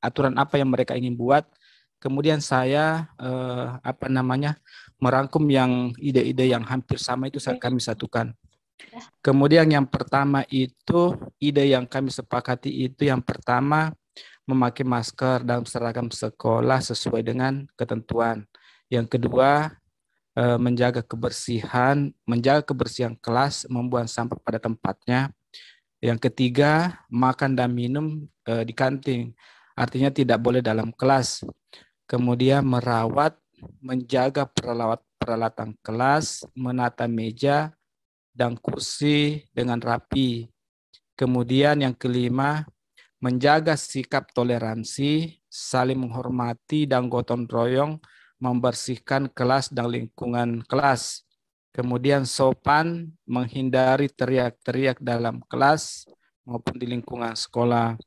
aturan apa yang mereka ingin buat. Kemudian saya merangkum yang ide-ide yang hampir sama itu kami satukan. Kemudian yang pertama itu ide yang kami sepakati itu yang pertama memakai masker dalam seragam sekolah sesuai dengan ketentuan. Yang kedua, menjaga kebersihan kelas, membuang sampah pada tempatnya. Yang ketiga, makan dan minum di kantin, artinya tidak boleh dalam kelas. Kemudian merawat, menjaga peralatan kelas, menata meja dan kursi dengan rapi. Kemudian yang kelima, menjaga sikap toleransi, saling menghormati dan gotong royong, membersihkan kelas dan lingkungan kelas. Kemudian sopan, menghindari teriak-teriak dalam kelas maupun di lingkungan sekolah.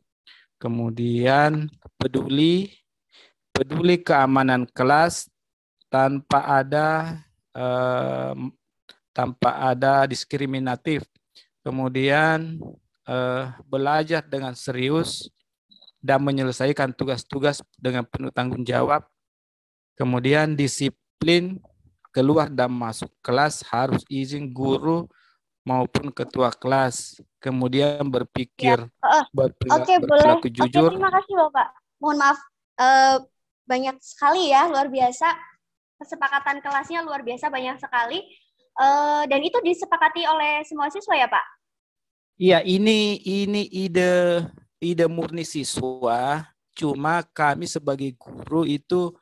Kemudian peduli keamanan kelas tanpa ada diskriminatif. Kemudian belajar dengan serius dan menyelesaikan tugas-tugas dengan penuh tanggung jawab. Kemudian disiplin, keluar dan masuk kelas harus izin guru maupun ketua kelas. Kemudian berpikir, berperilaku jujur. Oke, terima kasih Bapak. Mohon maaf, banyak sekali ya, luar biasa. Kesepakatan kelasnya luar biasa, banyak sekali. Dan itu disepakati oleh semua siswa ya Pak? Iya, ini ide murni siswa. Cuma kami sebagai guru itu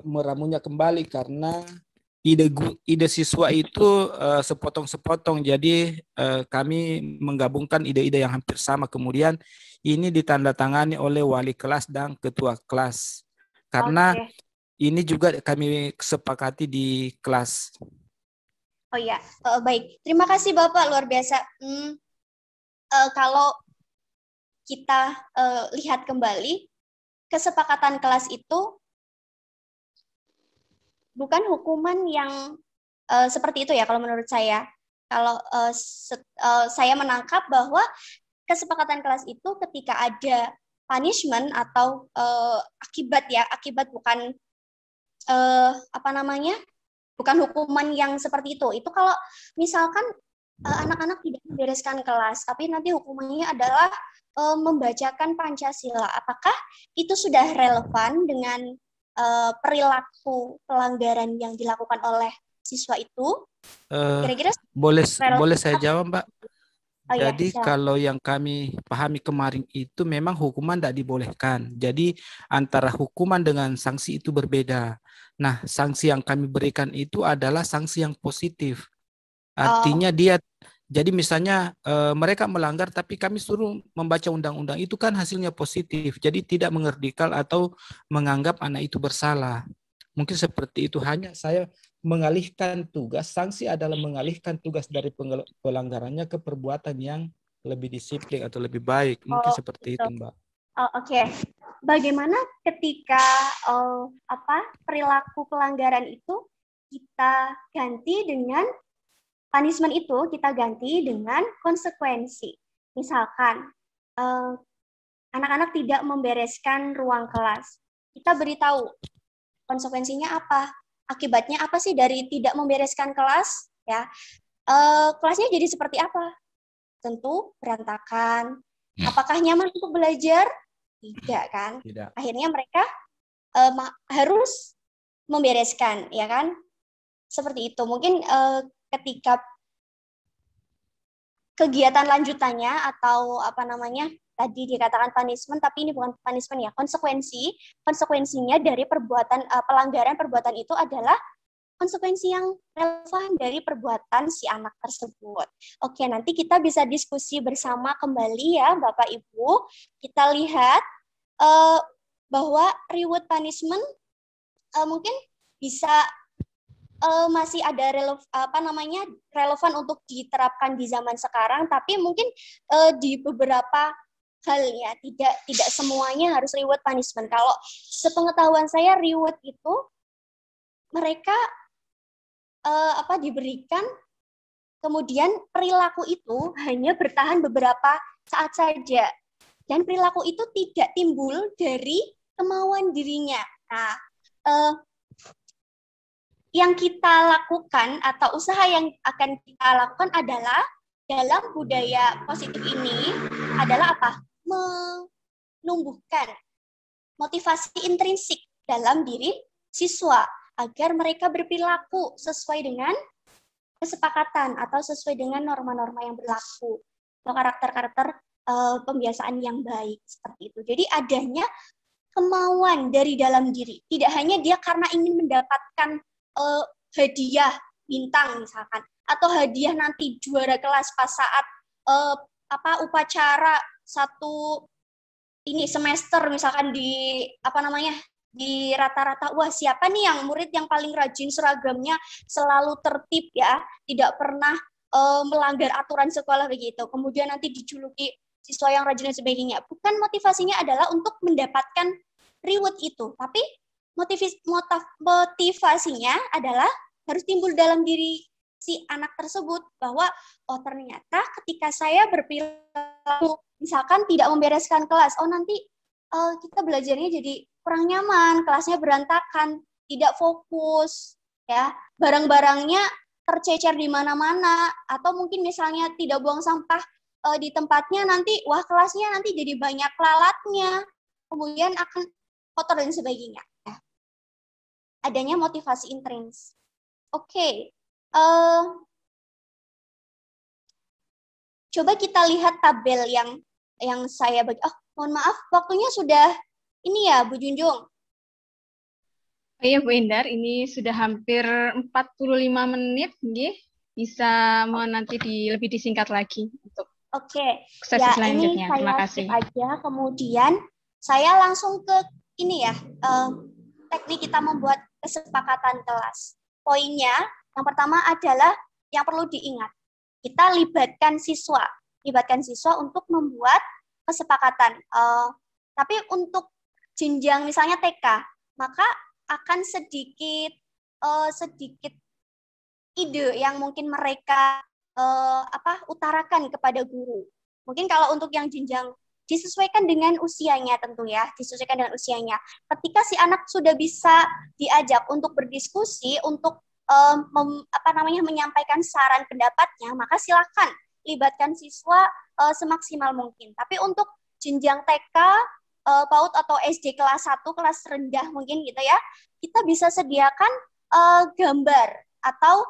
meramunya kembali karena ide siswa itu sepotong-sepotong. Jadi kami menggabungkan ide-ide yang hampir sama. Kemudian ini ditandatangani oleh wali kelas dan ketua kelas. Karena ini juga kami sepakati di kelas. Oh ya, baik. Terima kasih Bapak, luar biasa. Kalau kita lihat kembali, kesepakatan kelas itu bukan hukuman yang seperti itu ya kalau menurut saya. Kalau saya menangkap bahwa kesepakatan kelas itu ketika ada punishment atau akibat bukan bukan hukuman yang seperti itu. Itu kalau misalkan anak-anak tidak membereskan kelas, tapi nanti hukumannya adalah membacakan Pancasila. Apakah itu sudah relevan dengan perilaku pelanggaran yang dilakukan oleh siswa itu? Kira-kira boleh saya jawab, Mbak? Jadi ya, kalau yang kami pahami kemarin itu memang hukuman tidak dibolehkan. Jadi antara hukuman dengan sanksi itu berbeda. Nah, sanksi yang kami berikan itu adalah sanksi yang positif. Artinya jadi misalnya mereka melanggar tapi kami suruh membaca undang-undang, itu kan hasilnya positif. Jadi tidak mengerdikal atau menganggap anak itu bersalah. Mungkin seperti itu, hanya saya mengalihkan tugas, sanksi adalah mengalihkan tugas dari pelanggarannya ke perbuatan yang lebih disiplin atau lebih baik. Mungkin seperti itu, Mbak. Oke. Bagaimana ketika perilaku pelanggaran itu kita ganti dengan punishment, itu kita ganti dengan konsekuensi. Misalkan anak-anak tidak membereskan ruang kelas, kita beritahu konsekuensinya apa, akibatnya apa sih dari tidak membereskan kelas, ya. Kelasnya jadi seperti apa? Tentu berantakan. Apakah nyaman untuk belajar? Tidak kan? Tidak. Akhirnya mereka harus membereskan, ya kan? Seperti itu. Mungkin ketika kegiatan lanjutannya atau tadi dikatakan punishment, tapi ini bukan punishment ya, konsekuensinya dari pelanggaran perbuatan itu adalah konsekuensi yang relevan dari perbuatan si anak tersebut. Oke, nanti kita bisa diskusi bersama kembali ya Bapak Ibu. Kita lihat bahwa reward punishment mungkin bisa masih ada relevan untuk diterapkan di zaman sekarang, tapi mungkin di beberapa hal ya, tidak semuanya harus reward punishment. Kalau sepengetahuan saya, reward itu mereka diberikan, kemudian perilaku itu hanya bertahan beberapa saat saja, dan perilaku itu tidak timbul dari kemauan dirinya. Nah, yang kita lakukan atau usaha yang akan kita lakukan adalah dalam budaya positif ini adalah apa? menumbuhkan motivasi intrinsik dalam diri siswa agar mereka berperilaku sesuai dengan kesepakatan atau sesuai dengan norma-norma yang berlaku atau karakter-karakter pembiasaan yang baik seperti itu. Jadi adanya kemauan dari dalam diri, tidak hanya dia karena ingin mendapatkan hadiah bintang misalkan, atau hadiah nanti juara kelas pas saat upacara satu ini semester misalkan di di rata-rata, wah siapa nih yang murid yang paling rajin seragamnya selalu tertib ya, tidak pernah melanggar aturan sekolah begitu, kemudian nanti dijuluki siswa yang rajin dan sebagainya. Bukan, motivasinya adalah untuk mendapatkan reward itu, tapi motivasinya adalah harus timbul dalam diri si anak tersebut bahwa oh ternyata ketika saya berperilaku misalkan tidak membereskan kelas, oh nanti kita belajarnya jadi kurang nyaman, kelasnya berantakan, tidak fokus, ya, barang-barangnya tercecer di mana-mana, atau mungkin misalnya tidak buang sampah di tempatnya, nanti wah kelasnya nanti jadi banyak lalatnya, kemudian akan kotor dan sebagainya. Ya. Adanya motivasi intrins. Oke. Coba kita lihat tabel yang saya bagi. Oh, mohon maaf, waktunya sudah ini ya, Bu Junjung. Oh iya, Bu Indar, ini sudah hampir 45 menit, nggih. Bisa mau nanti lebih disingkat lagi untuk sesi ya, selanjutnya. Ini Terima kasih. aja. Kemudian saya langsung ke ini ya, teknik kita membuat kesepakatan kelas. Poinnya, yang pertama adalah yang perlu diingat. Kita libatkan siswa untuk membuat kesepakatan. Tapi untuk jenjang misalnya TK, maka akan sedikit ide yang mungkin mereka utarakan kepada guru. Mungkin kalau untuk yang jenjang disesuaikan dengan usianya tentu ya, disesuaikan dengan usianya. Ketika si anak sudah bisa diajak untuk berdiskusi, untuk menyampaikan saran pendapatnya, maka silakan libatkan siswa semaksimal mungkin. Tapi untuk jenjang TK, PAUD atau SD kelas 1, kelas rendah mungkin gitu ya, kita bisa sediakan gambar atau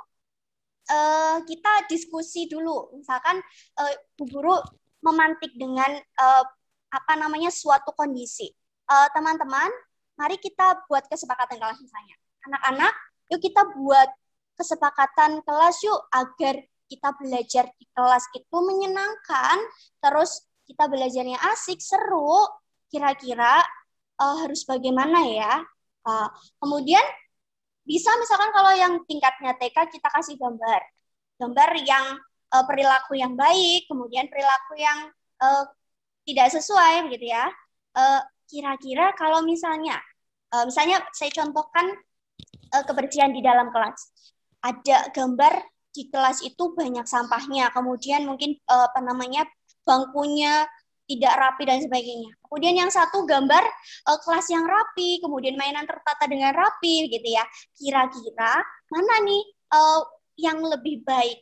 kita diskusi dulu. Misalkan Bu Guru memantik dengan suatu kondisi. Teman-teman, mari kita buat kesepakatan kelas misalnya. Anak-anak, yuk kita buat kesepakatan kelas yuk agar kita belajar di kelas itu menyenangkan, terus kita belajarnya asik, seru. Kira-kira harus bagaimana ya? Kemudian bisa misalkan kalau yang tingkatnya TK kita kasih gambar yang perilaku yang baik, kemudian perilaku yang tidak sesuai begitu ya. Kira-kira kalau misalnya saya contohkan kebersihan di dalam kelas. Ada gambar di kelas itu banyak sampahnya, kemudian mungkin bangkunya tidak rapi dan sebagainya. Kemudian yang satu gambar kelas yang rapi, kemudian mainan tertata dengan rapi gitu ya. Kira-kira mana nih yang lebih baik,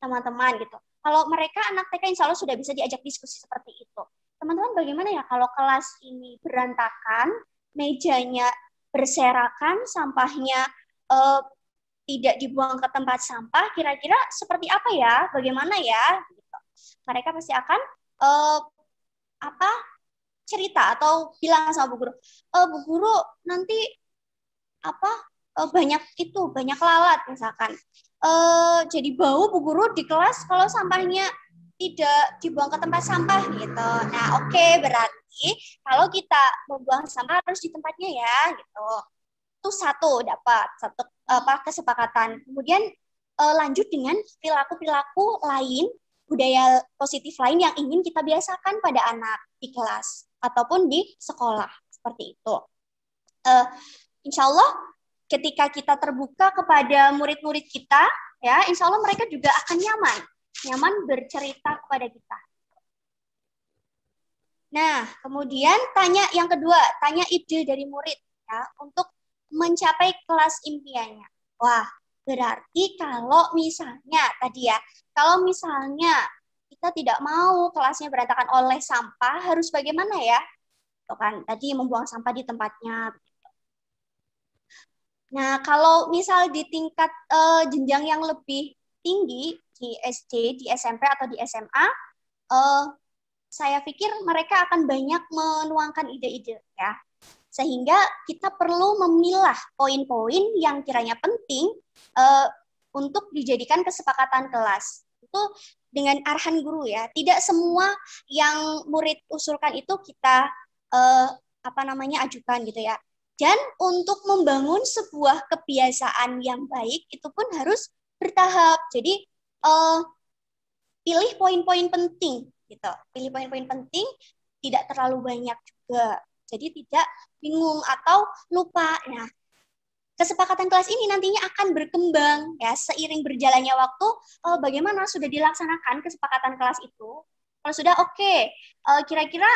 teman-teman gitu. Kalau mereka anak TK insya Allah sudah bisa diajak diskusi seperti itu. Teman-teman bagaimana ya kalau kelas ini berantakan, mejanya berserakan, sampahnya tidak dibuang ke tempat sampah, kira-kira seperti apa ya? Bagaimana ya? Gitu. Mereka pasti akan cerita atau bilang sama Bu Guru, Bu Guru nanti banyak lalat misalkan. Jadi bau Bu Guru di kelas kalau sampahnya tidak dibuang ke tempat sampah gitu. Nah, oke, berarti kalau kita membuang sampah harus di tempatnya ya gitu. Itu satu kesepakatan. Kemudian lanjut dengan perilaku-perilaku lain, budaya positif lain yang ingin kita biasakan pada anak di kelas ataupun di sekolah seperti itu. Insya Allah ketika kita terbuka kepada murid-murid kita, ya insya Allah mereka juga akan nyaman bercerita kepada kita. Nah, kemudian yang kedua, tanya ide dari murid ya untuk mencapai kelas impiannya. Wah, berarti kalau misalnya kita tidak mau kelasnya berantakan oleh sampah, harus bagaimana ya? gitu kan. Tadi membuang sampah di tempatnya. Nah, kalau misal di tingkat jenjang yang lebih tinggi di SD, di SMP atau di SMA, saya pikir mereka akan banyak menuangkan ide-ide ya. Sehingga kita perlu memilah poin-poin yang kiranya penting untuk dijadikan kesepakatan kelas. Itu dengan arahan guru ya. Tidak semua yang murid usulkan itu kita ajukan gitu ya. Dan untuk membangun sebuah kebiasaan yang baik itu pun harus bertahap. Jadi pilih poin-poin penting gitu. Pilih poin-poin penting, tidak terlalu banyak juga. Jadi tidak bingung atau lupa. Nah, kesepakatan kelas ini nantinya akan berkembang ya seiring berjalannya waktu. Bagaimana sudah dilaksanakan kesepakatan kelas itu? Kalau sudah oke, kira-kira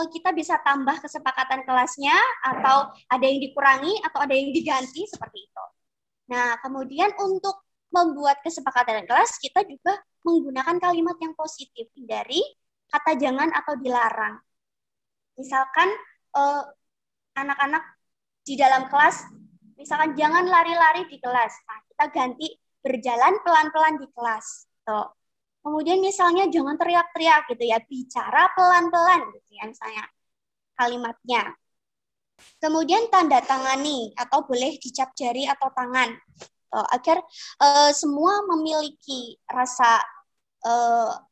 kita bisa tambah kesepakatan kelasnya atau ada yang dikurangi atau ada yang diganti seperti itu. Nah, kemudian untuk membuat kesepakatan kelas kita juga menggunakan kalimat yang positif dari kata jangan atau dilarang. Misalkan anak-anak di dalam kelas, misalkan jangan lari-lari di kelas. Nah, kita ganti berjalan pelan-pelan di kelas. Tuh. Kemudian misalnya jangan teriak-teriak gitu ya, bicara pelan-pelan gitu ya misalnya kalimatnya. Kemudian tanda tangani atau boleh dicap jari atau tangan agar semua memiliki rasa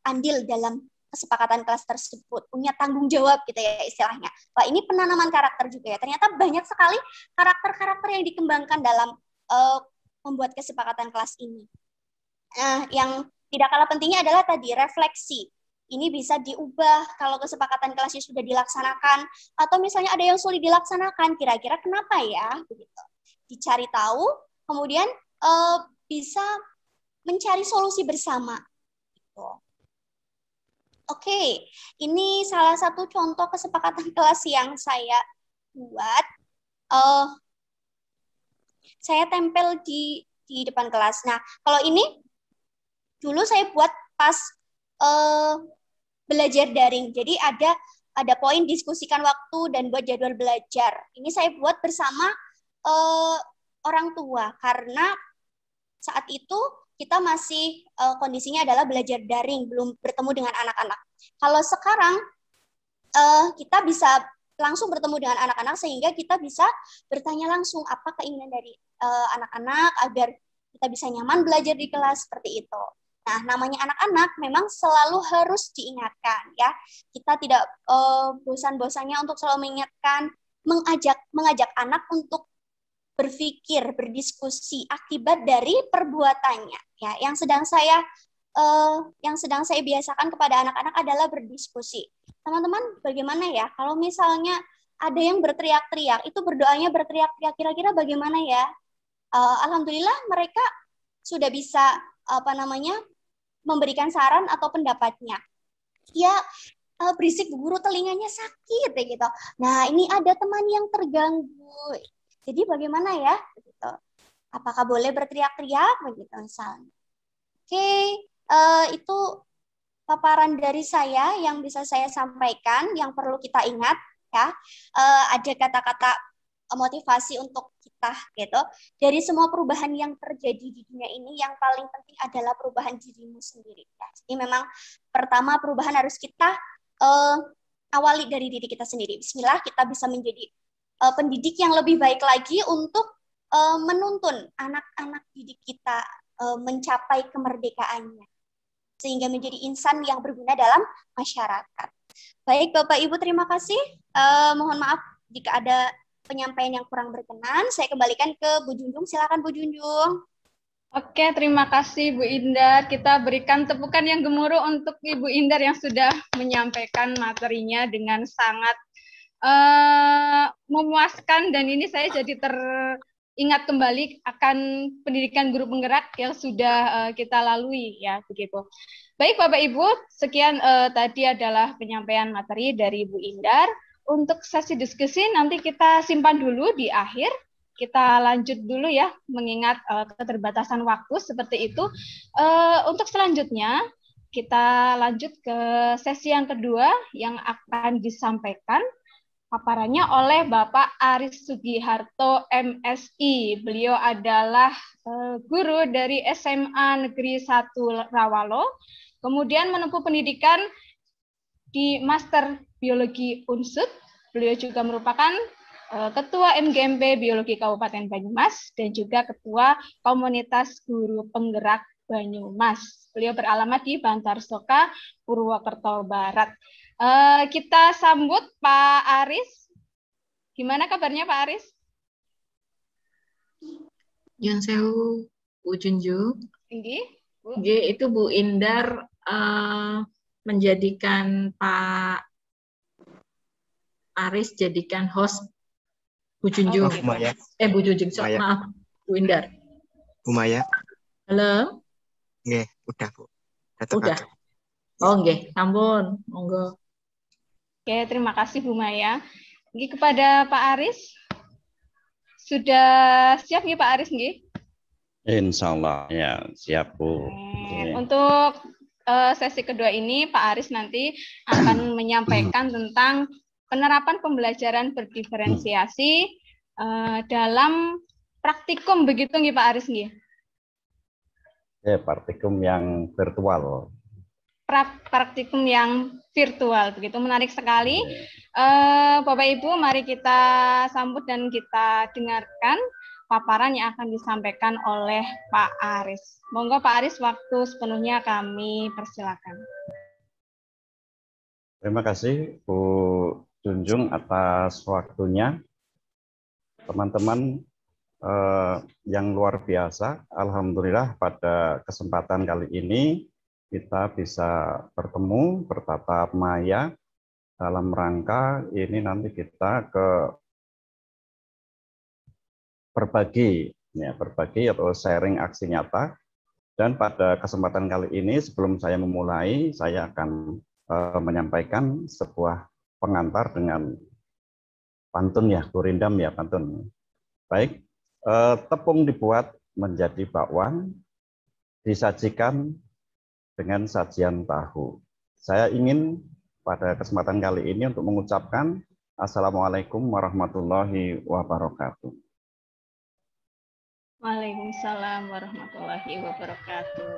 andil dalam kesepakatan kelas tersebut, punya tanggung jawab gitu ya istilahnya. Wah, ini penanaman karakter juga ya. Ternyata banyak sekali karakter-karakter yang dikembangkan dalam membuat kesepakatan kelas ini. Nah, yang tidak kalah pentingnya adalah tadi refleksi. Ini bisa diubah kalau kesepakatan kelasnya sudah dilaksanakan atau misalnya ada yang sulit dilaksanakan, kira-kira kenapa ya? Begitu. Dicari tahu, kemudian bisa mencari solusi bersama. Gitu. Oke, ini salah satu contoh kesepakatan kelas yang saya buat. Saya tempel di depan kelas. Nah, kalau ini dulu saya buat pas belajar daring. Jadi ada poin diskusikan waktu dan buat jadwal belajar. Ini saya buat bersama orang tua karena saat itu kita masih kondisinya adalah belajar daring, belum bertemu dengan anak-anak. Kalau sekarang kita bisa langsung bertemu dengan anak-anak sehingga kita bisa bertanya langsung apa keinginan dari anak-anak agar kita bisa nyaman belajar di kelas seperti itu. Nah, namanya anak-anak memang selalu harus diingatkan ya. Kita tidak bosan-bosannya untuk selalu mengingatkan, mengajak anak untuk berpikir, berdiskusi akibat dari perbuatannya. Ya, yang sedang saya biasakan kepada anak-anak adalah berdiskusi. Teman-teman, bagaimana ya kalau misalnya ada yang berteriak-teriak, itu berdoanya berteriak-teriak, kira-kira bagaimana ya? Alhamdulillah mereka sudah bisa memberikan saran atau pendapatnya. Ya, berisik Bu Guru, telinganya sakit ya gitu. Nah, ini ada teman yang terganggu. Jadi bagaimana ya? Gitu. Apakah boleh berteriak-teriak begitu misalnya? Oke, itu paparan dari saya yang bisa saya sampaikan, yang perlu kita ingat ya. Ada kata-kata motivasi untuk kita gitu. Dari semua perubahan yang terjadi di dunia ini, yang paling penting adalah perubahan dirimu sendiri. Ya. Jadi memang pertama perubahan harus kita awali dari diri kita sendiri. Bismillah, kita bisa menjadi pendidik yang lebih baik lagi untuk menuntun anak-anak didik kita mencapai kemerdekaannya sehingga menjadi insan yang berguna dalam masyarakat. Baik Bapak Ibu, terima kasih. Mohon maaf jika ada penyampaian yang kurang berkenan. Saya kembalikan ke Bu Junjung. Silakan Bu Junjung. Oke, terima kasih Bu Indar. Kita berikan tepukan yang gemuruh untuk Ibu Indar yang sudah menyampaikan materinya dengan sangat memuaskan, dan ini saya jadi teringat kembali akan pendidikan guru penggerak yang sudah kita lalui ya begitu. Baik Bapak Ibu, sekian tadi adalah penyampaian materi dari Bu Indar. Untuk sesi diskusi nanti kita simpan dulu di akhir. Kita lanjut dulu ya, mengingat keterbatasan waktu seperti itu. Untuk selanjutnya kita lanjut ke sesi yang kedua yang akan disampaikan paparannya oleh Bapak Aris Sugiharto MSI. Beliau adalah guru dari SMA Negeri 1 Rawalo, kemudian menempuh pendidikan di Master Biologi Unsud. Beliau juga merupakan Ketua MGMP Biologi Kabupaten Banyumas dan juga Ketua Komunitas Guru Penggerak Banyumas. Beliau beralamat di Bantarsoka, Purwokerto Barat. Kita sambut Pak Aris. Gimana kabarnya Pak Aris? Yun Sewu, Bu Junju. Tinggi, Bu. Itu Bu Indar menjadikan Pak Aris jadikan host Bu Junju. Bu Maya. Bu Junju, maaf, Bu Indar. Bu Maya. Halo. Nggih, udah Bu. Udah. Oh nggih, sampun, monggo. Oke, terima kasih Bu Maya. Ini kepada Pak Aris. Sudah siap nih Pak Aris nggih? Insya Allah ya siap Bu. Untuk sesi kedua ini Pak Aris nanti akan menyampaikan tentang penerapan pembelajaran berdiferensiasi dalam praktikum, begitu nggih Pak Aris nggih? Ya, praktikum yang virtual. Praktikum yang virtual, begitu menarik sekali. Bapak Ibu, mari kita sambut dan kita dengarkan paparan yang akan disampaikan oleh Pak Aris. Monggo Pak Aris, waktu sepenuhnya kami persilakan. Terima kasih Bu Junjung atas waktunya. Teman-teman yang luar biasa, alhamdulillah pada kesempatan kali ini kita bisa bertemu bertatap maya dalam rangka ini nanti kita berbagi atau sharing aksi nyata. Dan pada kesempatan kali ini sebelum saya memulai, saya akan menyampaikan sebuah pengantar dengan pantun ya, gurindam ya pantun. Baik, tepung dibuat menjadi bakwan, disajikan dengan sajian tahu. Saya ingin pada kesempatan kali ini untuk mengucapkan Assalamualaikum warahmatullahi wabarakatuh. Waalaikumsalam warahmatullahi wabarakatuh.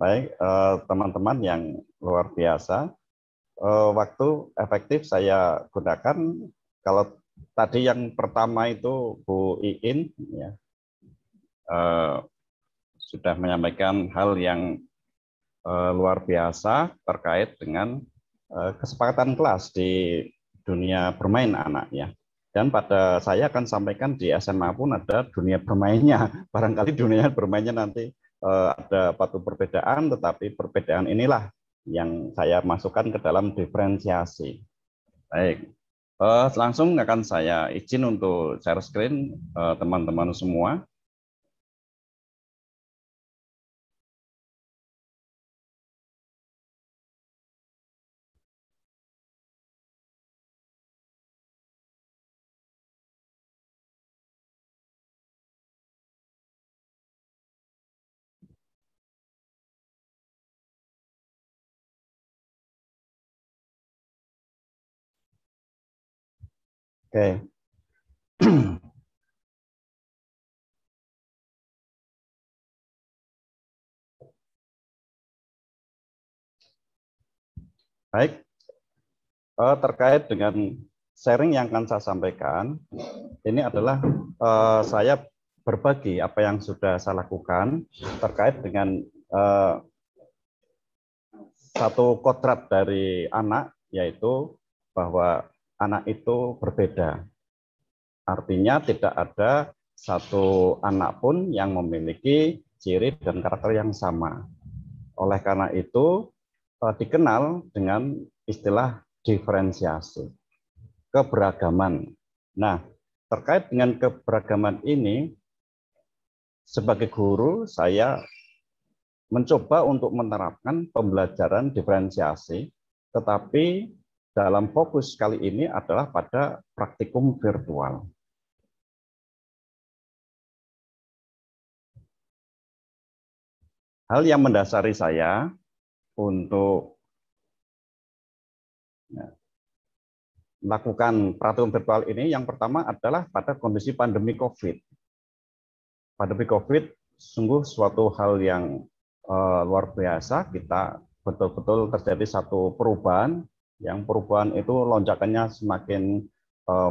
Baik, teman-teman yang luar biasa. Waktu efektif saya gunakan, kalau tadi yang pertama itu Bu Iin ya, sudah menyampaikan hal yang luar biasa terkait dengan kesepakatan kelas di dunia bermain anak ya. Dan pada saya akan sampaikan di SMA pun ada dunia bermainnya. Barangkali dunia bermainnya nanti ada satu perbedaan, tetapi perbedaan inilah yang saya masukkan ke dalam diferensiasi. Baik, langsung akan saya izin untuk share screen teman-teman semua. Oke. Baik, terkait dengan sharing yang akan saya sampaikan, ini adalah saya berbagi apa yang sudah saya lakukan terkait dengan satu kodrat dari anak, yaitu bahwa anak itu berbeda. Artinya tidak ada satu anak pun yang memiliki ciri dan karakter yang sama. Oleh karena itu dikenal dengan istilah diferensiasi, keberagaman. Nah, terkait dengan keberagaman ini, sebagai guru saya mencoba untuk menerapkan pembelajaran diferensiasi, tetapi dalam fokus kali ini adalah pada praktikum virtual. Hal yang mendasari saya untuk melakukan praktikum virtual ini, yang pertama adalah pada kondisi pandemi COVID. Pandemi COVID sungguh suatu hal yang luar biasa. Kita betul-betul terjadi satu perubahan, yang perubahan itu lonjakannya semakin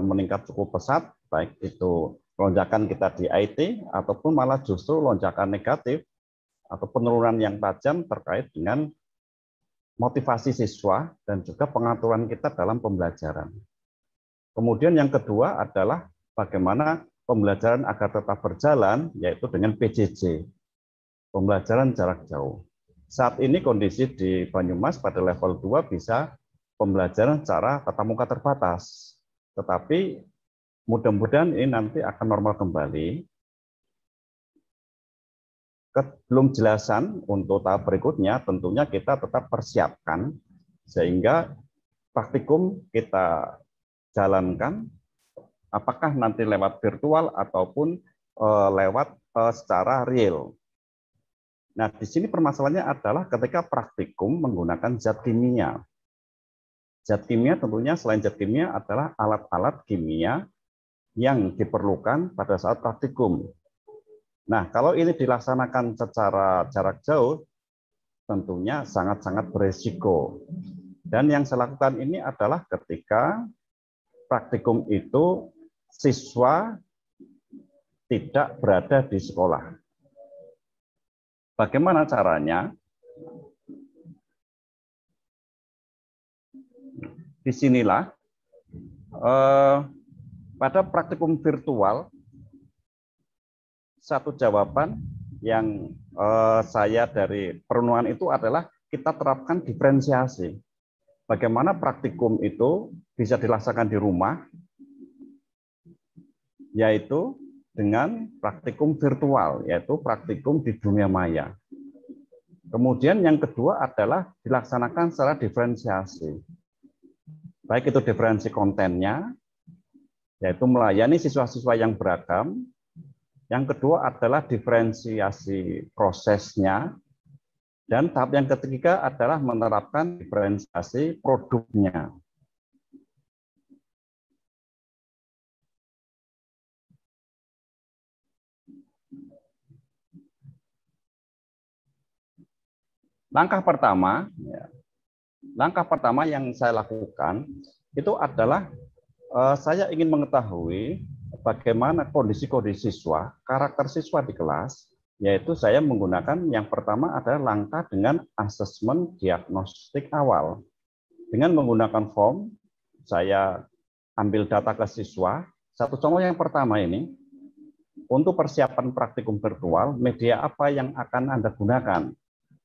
meningkat cukup pesat, baik itu lonjakan kita di IT ataupun malah justru lonjakan negatif atau penurunan yang tajam terkait dengan motivasi siswa dan juga pengaturan kita dalam pembelajaran. Kemudian yang kedua adalah bagaimana pembelajaran agar tetap berjalan, yaitu dengan PJJ, pembelajaran jarak jauh. Saat ini kondisi di Banyumas pada level 2 bisa pembelajaran secara tatap muka terbatas. Tetapi mudah-mudahan ini nanti akan normal kembali. Belum jelasan untuk tahap berikutnya, tentunya kita tetap persiapkan sehingga praktikum kita jalankan, apakah nanti lewat virtual ataupun lewat secara real. Nah, di sini permasalahannya adalah ketika praktikum menggunakan zat kimia. Zat kimia tentunya selain zat kimia adalah alat-alat kimia yang diperlukan pada saat praktikum. Nah, kalau ini dilaksanakan secara jarak jauh, tentunya sangat-sangat beresiko. Dan yang saya lakukan ini adalah ketika praktikum itu siswa tidak berada di sekolah. Bagaimana caranya? Disinilah pada praktikum virtual, satu jawaban yang saya dari perenungan itu adalah kita terapkan diferensiasi. Bagaimana praktikum itu bisa dilaksanakan di rumah, yaitu dengan praktikum virtual, yaitu praktikum di dunia maya. Kemudian yang kedua adalah dilaksanakan secara diferensiasi. Baik itu diferensi kontennya, yaitu melayani siswa-siswa yang beragam. Yang kedua adalah diferensiasi prosesnya. Dan tahap yang ketiga adalah menerapkan diferensiasi produknya. Langkah pertama yang saya lakukan itu adalah saya ingin mengetahui bagaimana kondisi siswa, karakter siswa di kelas, yaitu saya menggunakan yang pertama adalah langkah dengan asesmen diagnostik awal. Dengan menggunakan form, saya ambil data ke siswa. Satu contoh yang pertama ini, untuk persiapan praktikum virtual, media apa yang akan Anda gunakan?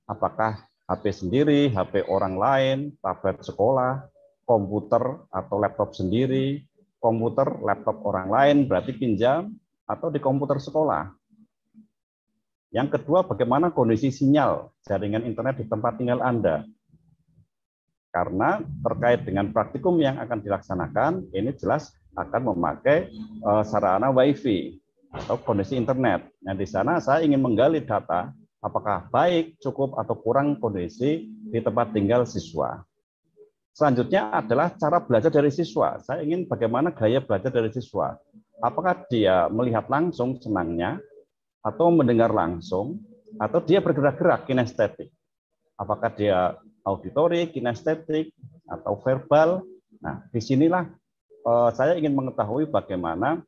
Apakah HP sendiri, HP orang lain, tablet sekolah, komputer atau laptop sendiri, komputer, laptop orang lain, berarti pinjam, atau di komputer sekolah. Yang kedua, bagaimana kondisi sinyal jaringan internet di tempat tinggal Anda? Karena terkait dengan praktikum yang akan dilaksanakan, ini jelas akan memakai sarana WiFi atau kondisi internet. Nah, di sana saya ingin menggali data apakah baik, cukup, atau kurang kondisi di tempat tinggal siswa. Selanjutnya adalah cara belajar dari siswa. Saya ingin bagaimana gaya belajar dari siswa. Apakah dia melihat langsung senangnya, atau mendengar langsung, atau dia bergerak-gerak kinestetik. Apakah dia auditori, kinestetik, atau verbal. Nah, disinilah saya ingin mengetahui bagaimana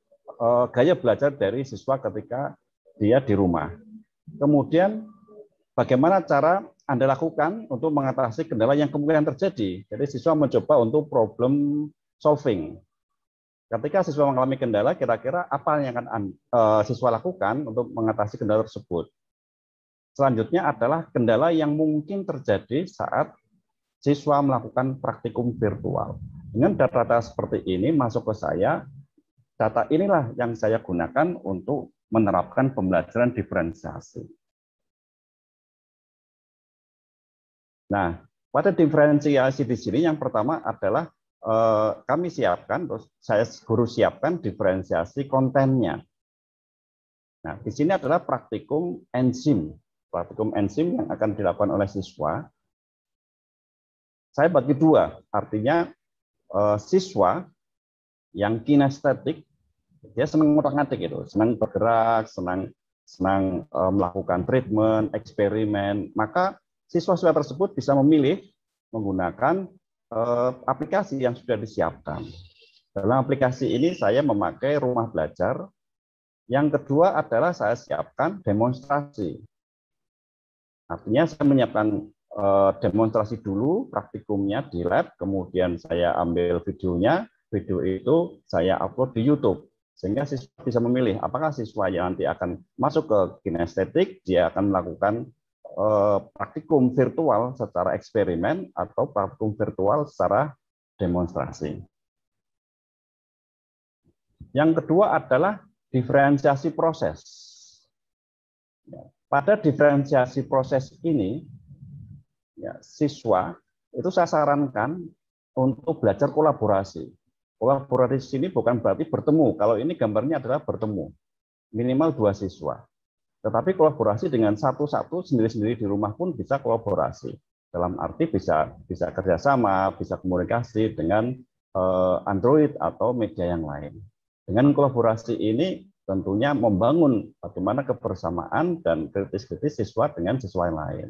gaya belajar dari siswa ketika dia di rumah. Kemudian bagaimana cara Anda lakukan untuk mengatasi kendala yang kemungkinan terjadi. Jadi siswa mencoba untuk problem solving. Ketika siswa mengalami kendala, kira-kira apa yang akan siswa lakukan untuk mengatasi kendala tersebut. Selanjutnya adalah kendala yang mungkin terjadi saat siswa melakukan praktikum virtual. Dengan data-data seperti ini masuk ke saya, data inilah yang saya gunakan untuk menerapkan pembelajaran diferensiasi. Nah, pada diferensiasi di sini yang pertama adalah kami siapkan, terus saya guru siapkan diferensiasi kontennya. Nah, di sini adalah praktikum enzim yang akan dilakukan oleh siswa. Saya bagi dua, artinya siswa yang kinestetik, dia senang ngotak-ngatik itu, senang bergerak, senang melakukan treatment, eksperimen, maka siswa-siswa tersebut bisa memilih menggunakan aplikasi yang sudah disiapkan. Dalam aplikasi ini saya memakai rumah belajar. Yang kedua adalah saya siapkan demonstrasi. Artinya saya menyiapkan demonstrasi dulu, praktikumnya di lab, kemudian saya ambil videonya, video itu saya upload di YouTube. Sehingga siswa bisa memilih apakah siswa yang nanti akan masuk ke kinestetik, dia akan melakukan praktikum virtual secara eksperimen atau praktikum virtual secara demonstrasi. Yang kedua adalah diferensiasi proses. Pada diferensiasi proses ini, siswa itu saya sarankan untuk belajar kolaborasi. Kolaborasi di sini bukan berarti bertemu. Kalau ini gambarnya adalah bertemu, minimal 2 siswa. Tetapi kolaborasi dengan satu-satu sendiri-sendiri di rumah pun bisa kolaborasi. Dalam arti bisa kerjasama, bisa komunikasi dengan Android atau media yang lain. Dengan kolaborasi ini tentunya membangun bagaimana kebersamaan dan kritis-kritis siswa dengan siswa yang lain.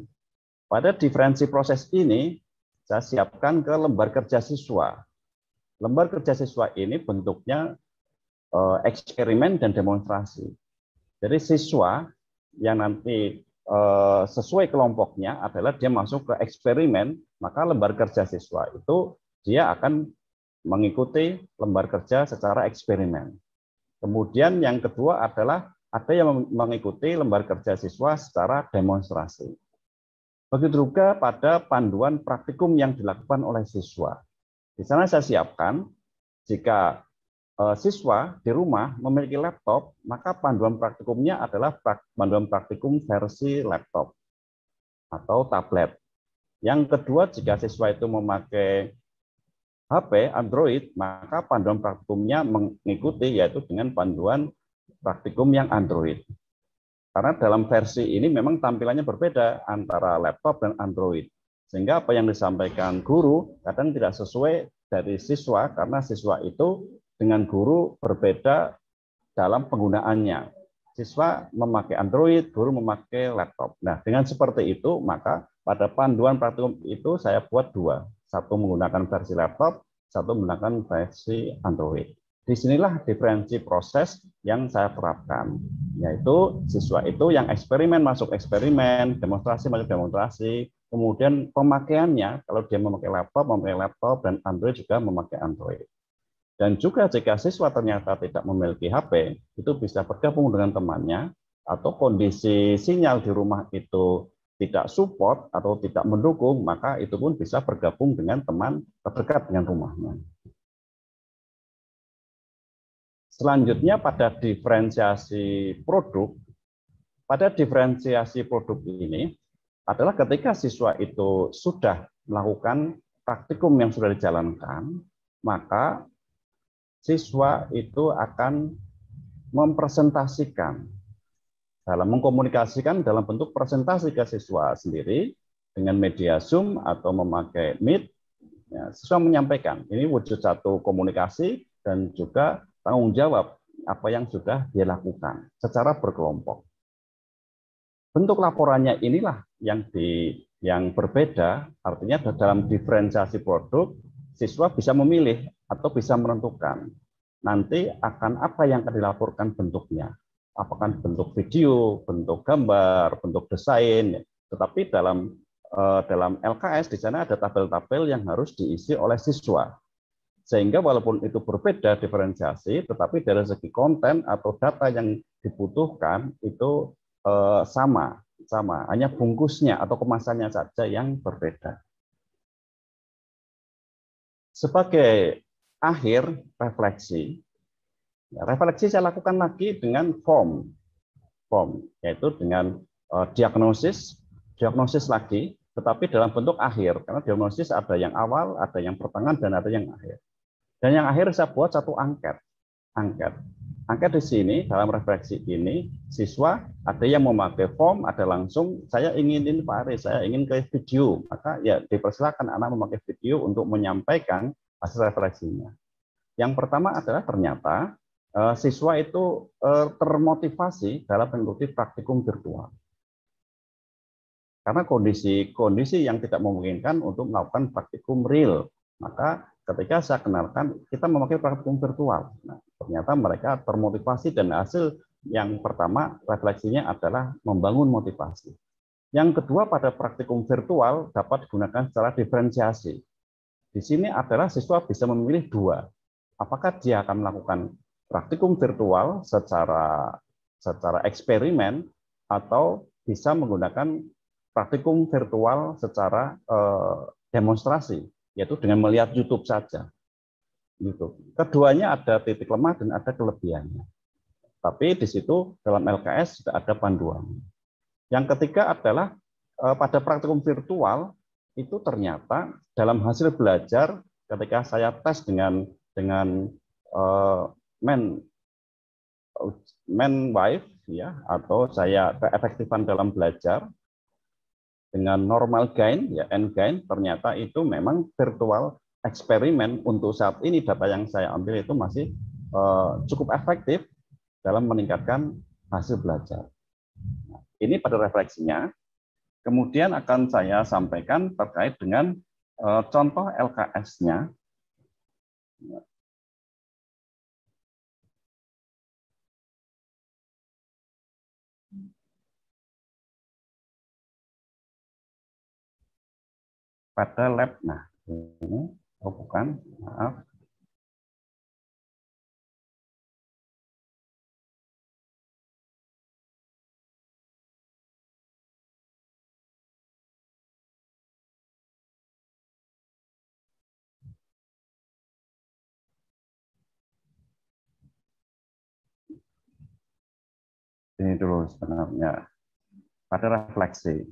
Pada diferensi proses ini, saya siapkan ke lembar kerja siswa. Lembar kerja siswa ini bentuknya eksperimen dan demonstrasi. Jadi siswa yang nanti sesuai kelompoknya adalah dia masuk ke eksperimen, maka lembar kerja siswa itu dia akan mengikuti lembar kerja secara eksperimen. Kemudian yang kedua adalah ada yang mengikuti lembar kerja siswa secara demonstrasi. Begitu juga pada panduan praktikum yang dilakukan oleh siswa. Di sana saya siapkan, jika siswa di rumah memiliki laptop, maka panduan praktikumnya adalah panduan praktikum versi laptop atau tablet. Yang kedua, jika siswa itu memakai HP Android, maka panduan praktikumnya mengikuti yaitu dengan panduan praktikum yang Android. Karena dalam versi ini memang tampilannya berbeda antara laptop dan Android. Sehingga apa yang disampaikan guru kadang tidak sesuai dari siswa karena siswa itu dengan guru berbeda dalam penggunaannya. Siswa memakai Android, guru memakai laptop. Nah, dengan seperti itu maka pada panduan praktikum itu saya buat 2. Satu menggunakan versi laptop, satu menggunakan versi Android. Disinilah diferensi proses yang saya terapkan, yaitu siswa itu yang eksperimen masuk eksperimen, demonstrasi masuk demonstrasi, kemudian pemakaiannya, kalau dia memakai laptop, dan Android juga memakai Android. Dan juga jika siswa ternyata tidak memiliki HP, itu bisa bergabung dengan temannya, atau kondisi sinyal di rumah itu tidak support atau tidak mendukung, maka itu pun bisa bergabung dengan teman terdekat dengan rumahnya. Selanjutnya pada diferensiasi produk. Pada diferensiasi produk ini adalah ketika siswa itu sudah melakukan praktikum yang sudah dijalankan, maka siswa itu akan mempresentasikan, mengkomunikasikan dalam bentuk presentasi ke siswa sendiri dengan media Zoom atau memakai Meet. Ya, siswa menyampaikan, ini wujud satu komunikasi dan juga tanggung jawab apa yang sudah dia lakukan secara berkelompok. Bentuk laporannya inilah yang berbeda, artinya dalam diferensiasi produk, siswa bisa memilih atau bisa menentukan nanti akan apa yang akan dilaporkan bentuknya. Apakah bentuk video, bentuk gambar, bentuk desain, tetapi dalam LKS di sana ada tabel-tabel yang harus diisi oleh siswa. Sehingga walaupun itu berbeda diferensiasi, tetapi dari segi konten atau data yang dibutuhkan itu sama, hanya bungkusnya atau kemasannya saja yang berbeda. Sebagai akhir refleksi, refleksi saya lakukan lagi dengan form, yaitu dengan diagnosis lagi, tetapi dalam bentuk akhir, karena diagnosis ada yang awal, ada yang pertengahan, dan ada yang akhir. Dan yang akhir saya buat satu angket. Angket di sini, dalam refleksi ini, siswa ada yang memakai form, ada langsung, saya ingin ini Pak Aris, saya ingin ke video, maka ya dipersilakan anak memakai video untuk menyampaikan hasil refleksinya. Yang pertama adalah ternyata siswa itu termotivasi dalam mengikuti praktikum virtual. Karena kondisi yang tidak memungkinkan untuk melakukan praktikum real. Maka ketika saya kenalkan, kita memakai praktikum virtual. Nah, ternyata mereka termotivasi dan hasil yang pertama refleksinya adalah membangun motivasi. Yang kedua, pada praktikum virtual dapat digunakan secara diferensiasi. Di sini adalah siswa bisa memilih dua. Apakah dia akan melakukan praktikum virtual secara eksperimen atau bisa menggunakan praktikum virtual secara demonstrasi, yaitu dengan melihat YouTube saja. Gitu. Keduanya ada titik lemah dan ada kelebihannya. Tapi di situ dalam LKS juga ada panduannya. Yang ketiga adalah pada praktikum virtual itu ternyata dalam hasil belajar ketika saya tes dengan man wife ya, atau saya keefektifan dalam belajar dengan normal gain ya, N gain, ternyata itu memang virtual eksperimen untuk saat ini data yang saya ambil itu masih cukup efektif dalam meningkatkan hasil belajar. Nah, ini pada refleksinya. Kemudian akan saya sampaikan terkait dengan contoh LKS-nya. Pada lab, nah ini, oh bukan, maaf. Ini dulu sebenarnya pada refleksi.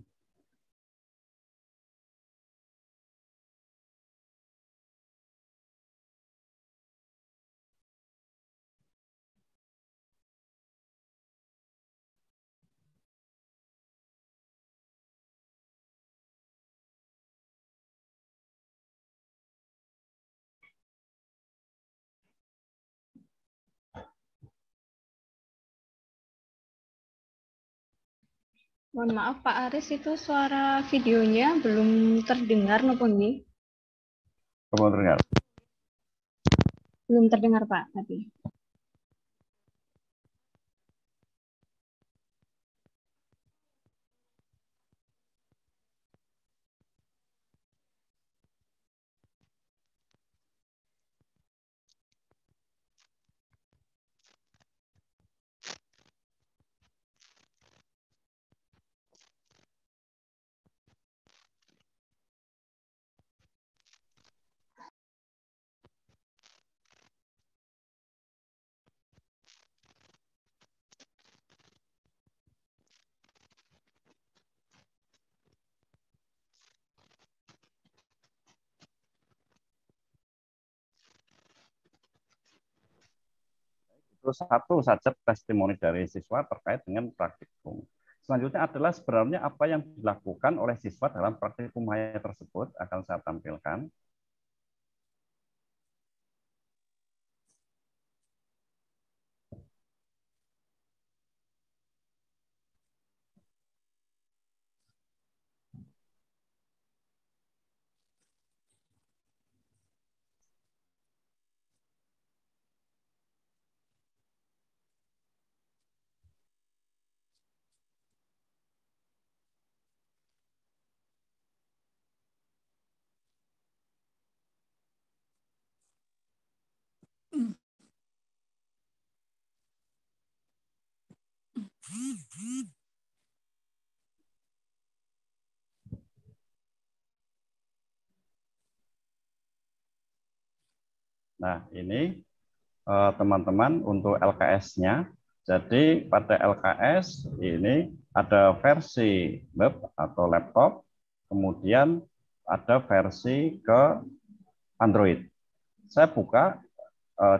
Mohon maaf Pak Aris, itu suara videonya belum terdengar nopun nih? Belum terdengar. Belum terdengar Pak tadi. Itu satu saja testimoni dari siswa terkait dengan praktikum. Selanjutnya adalah sebenarnya apa yang dilakukan oleh siswa dalam praktikum maya tersebut akan saya tampilkan. Nah, ini teman-teman untuk LKS-nya. Jadi pada LKS ini ada versi web atau laptop, kemudian ada versi ke Android. Saya buka,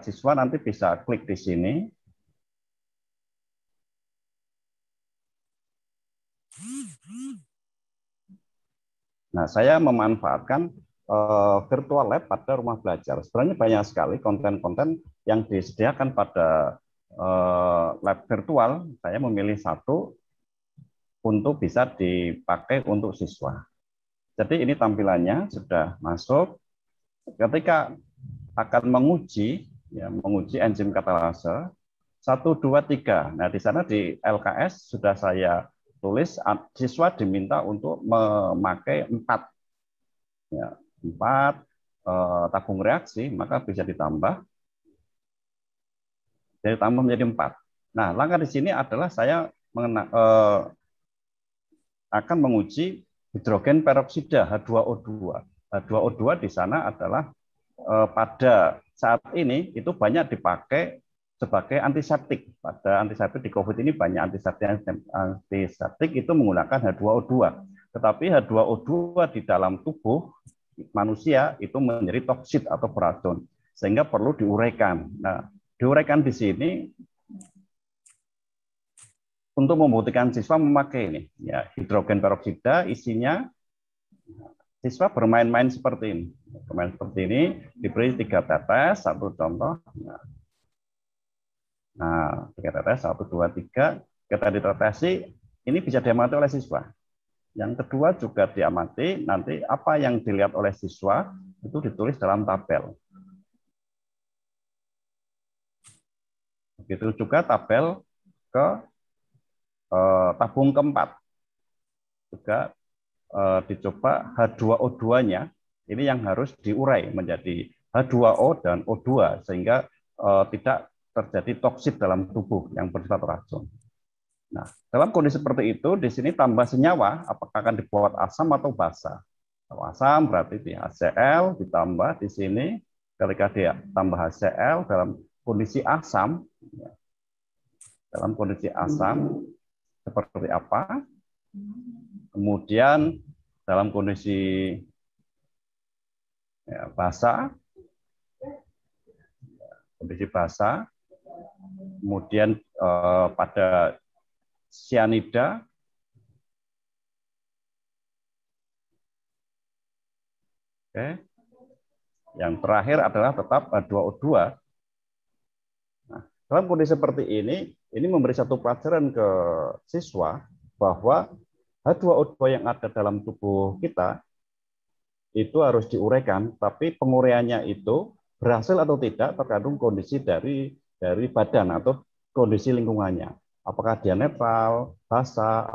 siswa nanti bisa klik di sini. Nah, saya memanfaatkan virtual lab pada rumah belajar. Sebenarnya banyak sekali konten-konten yang disediakan pada lab virtual. Saya memilih satu untuk bisa dipakai untuk siswa. Jadi ini tampilannya sudah masuk. Ketika akan menguji, ya, menguji enzim katalase 1, 2, 3. Nah, di sana di LKS sudah saya tulis siswa diminta untuk memakai 4. Ya, 4 tabung reaksi, maka bisa ditambah. Jadi tambah menjadi 4. Nah, langkah di sini adalah saya akan menguji hidrogen peroksida H2O2. H2O2 di sana adalah pada saat ini itu banyak dipakai sebagai antiseptik. Pada antiseptik di COVID ini banyak antiseptik itu menggunakan H2O2. Tetapi H2O2 di dalam tubuh manusia itu menjadi toksit atau beracun, sehingga perlu diuraikan. Nah, diuraikan di sini untuk membuktikan siswa memakai ini, ya, hidrogen peroksida isinya. Siswa bermain-main seperti ini. Bermain seperti ini, diberi 3 tetes, 1 contoh. Nah, 3 tetes, 1, 2, 3. Kita ditetesi, ini bisa diamati oleh siswa. Yang kedua juga diamati, nanti apa yang dilihat oleh siswa, itu ditulis dalam tabel. Begitu juga tabel ke tabung keempat. Juga dicoba H2O2-nya, ini yang harus diurai menjadi H2O dan O2, sehingga tidak terjadi toksit dalam tubuh yang bersifat racun. Nah, dalam kondisi seperti itu, di sini tambah senyawa, apakah akan dibuat asam atau basa. Kalau asam berarti di HCl ditambah di sini, ketika dia tambah HCl dalam kondisi asam, ya, dalam kondisi asam seperti apa? Kemudian dalam kondisi ya, basa, kemudian pada sianida, oke. Yang terakhir adalah tetap H2O2. Nah, dalam kondisi seperti ini memberi satu pelajaran ke siswa bahwa H2O2 yang ada dalam tubuh kita itu harus diuraikan, tapi penguraiannya itu berhasil atau tidak tergantung kondisi dari badan atau kondisi lingkungannya. Apakah dia netral, basa,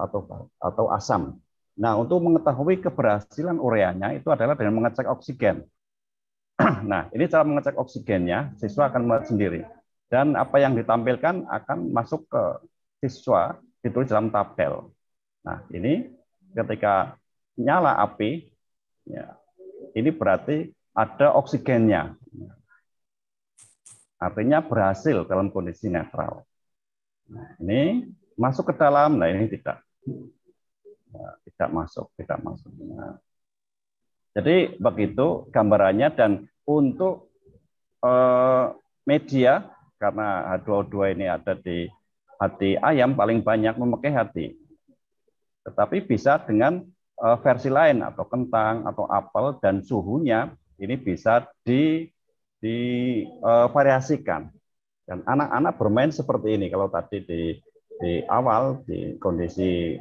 atau asam. Nah, untuk mengetahui keberhasilan ureanya itu adalah dengan mengecek oksigen. Nah, ini cara mengecek oksigennya, siswa akan melihat sendiri. Dan apa yang ditampilkan akan masuk ke siswa, ditulis dalam tabel. Nah, ini ketika nyala api, ya, ini berarti ada oksigennya. Artinya berhasil dalam kondisi netral. Nah, ini masuk ke dalam, nah ini tidak masuk. Nah, jadi begitu gambarannya, dan untuk media, karena H2O2 ini ada di hati ayam, paling banyak memakai hati. Tetapi bisa dengan versi lain, atau kentang, atau apel, dan suhunya ini bisa divariasikan. Dan anak-anak bermain seperti ini. Kalau tadi di awal, di kondisi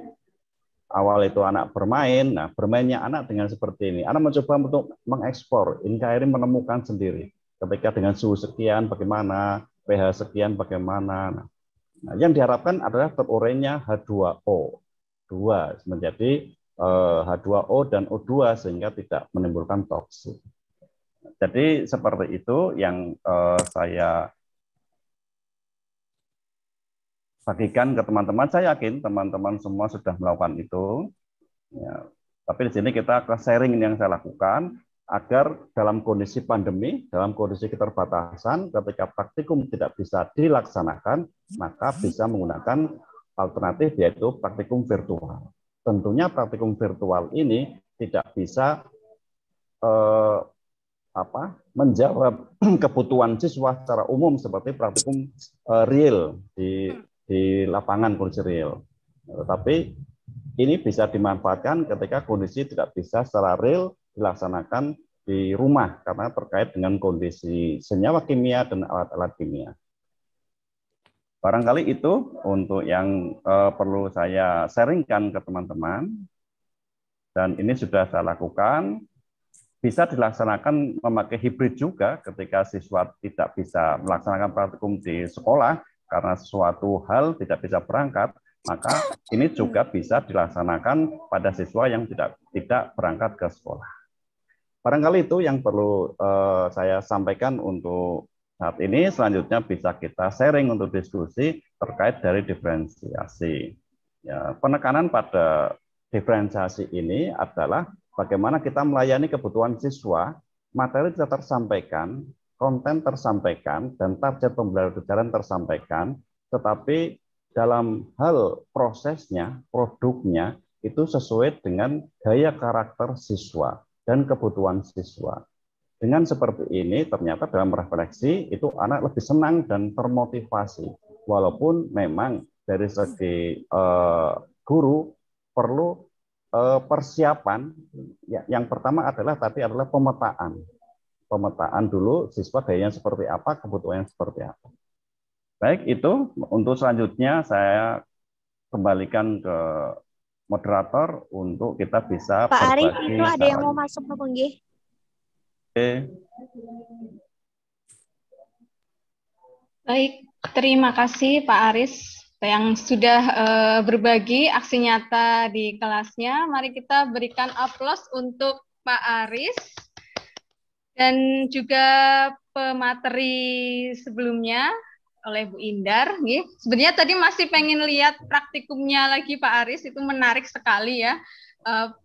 awal itu anak bermain, nah bermainnya anak dengan seperti ini. Anak mencoba untuk mengekspor, NKRI menemukan sendiri. Ketika dengan suhu sekian bagaimana, pH sekian bagaimana. Nah, yang diharapkan adalah terurainya H2O. 2 menjadi H2O dan O2 sehingga tidak menimbulkan toksik. Jadi seperti itu yang saya bagikan ke teman-teman. Saya yakin teman-teman semua sudah melakukan itu. Ya, tapi di sini kita sharing yang saya lakukan agar dalam kondisi pandemi, dalam kondisi keterbatasan, ketika praktikum tidak bisa dilaksanakan, maka bisa menggunakan alternatif yaitu praktikum virtual. Tentunya praktikum virtual ini tidak bisa menjawab kebutuhan siswa secara umum seperti praktikum real di lapangan, kondisi real. Tetapi ini bisa dimanfaatkan ketika kondisi tidak bisa secara real dilaksanakan di rumah karena terkait dengan kondisi senyawa kimia dan alat-alat kimia. Barangkali itu untuk yang perlu saya sharingkan ke teman-teman, dan ini sudah saya lakukan. Bisa dilaksanakan memakai hibrid juga ketika siswa tidak bisa melaksanakan praktikum di sekolah karena suatu hal tidak bisa berangkat, maka ini juga bisa dilaksanakan pada siswa yang tidak berangkat ke sekolah. Barangkali itu yang perlu saya sampaikan untuk saat ini. Selanjutnya bisa kita sharing untuk diskusi terkait dari diferensiasi. Ya, penekanan pada diferensiasi ini adalah bagaimana kita melayani kebutuhan siswa, materi tidak tersampaikan, konten tersampaikan, dan target pembelajaran tersampaikan, tetapi dalam hal prosesnya, produknya, itu sesuai dengan gaya karakter siswa dan kebutuhan siswa. Dengan seperti ini, ternyata dalam refleksi, itu anak lebih senang dan termotivasi. Walaupun memang dari segi guru perlu persiapan. Yang pertama adalah pemetaan dulu siswa gayanya seperti apa, kebutuhannya seperti apa. Baik, itu untuk selanjutnya saya kembalikan ke moderator untuk kita bisa Pak Arif, berbagi itu ada yang mau masuk apa nggih? Oke. Baik, terima kasih Pak Aris yang sudah berbagi aksi nyata di kelasnya. Mari kita berikan aplaus untuk Pak Aris dan juga pemateri sebelumnya oleh Bu Indar. Sebenarnya tadi masih pengen lihat praktikumnya lagi Pak Aris, itu menarik sekali ya.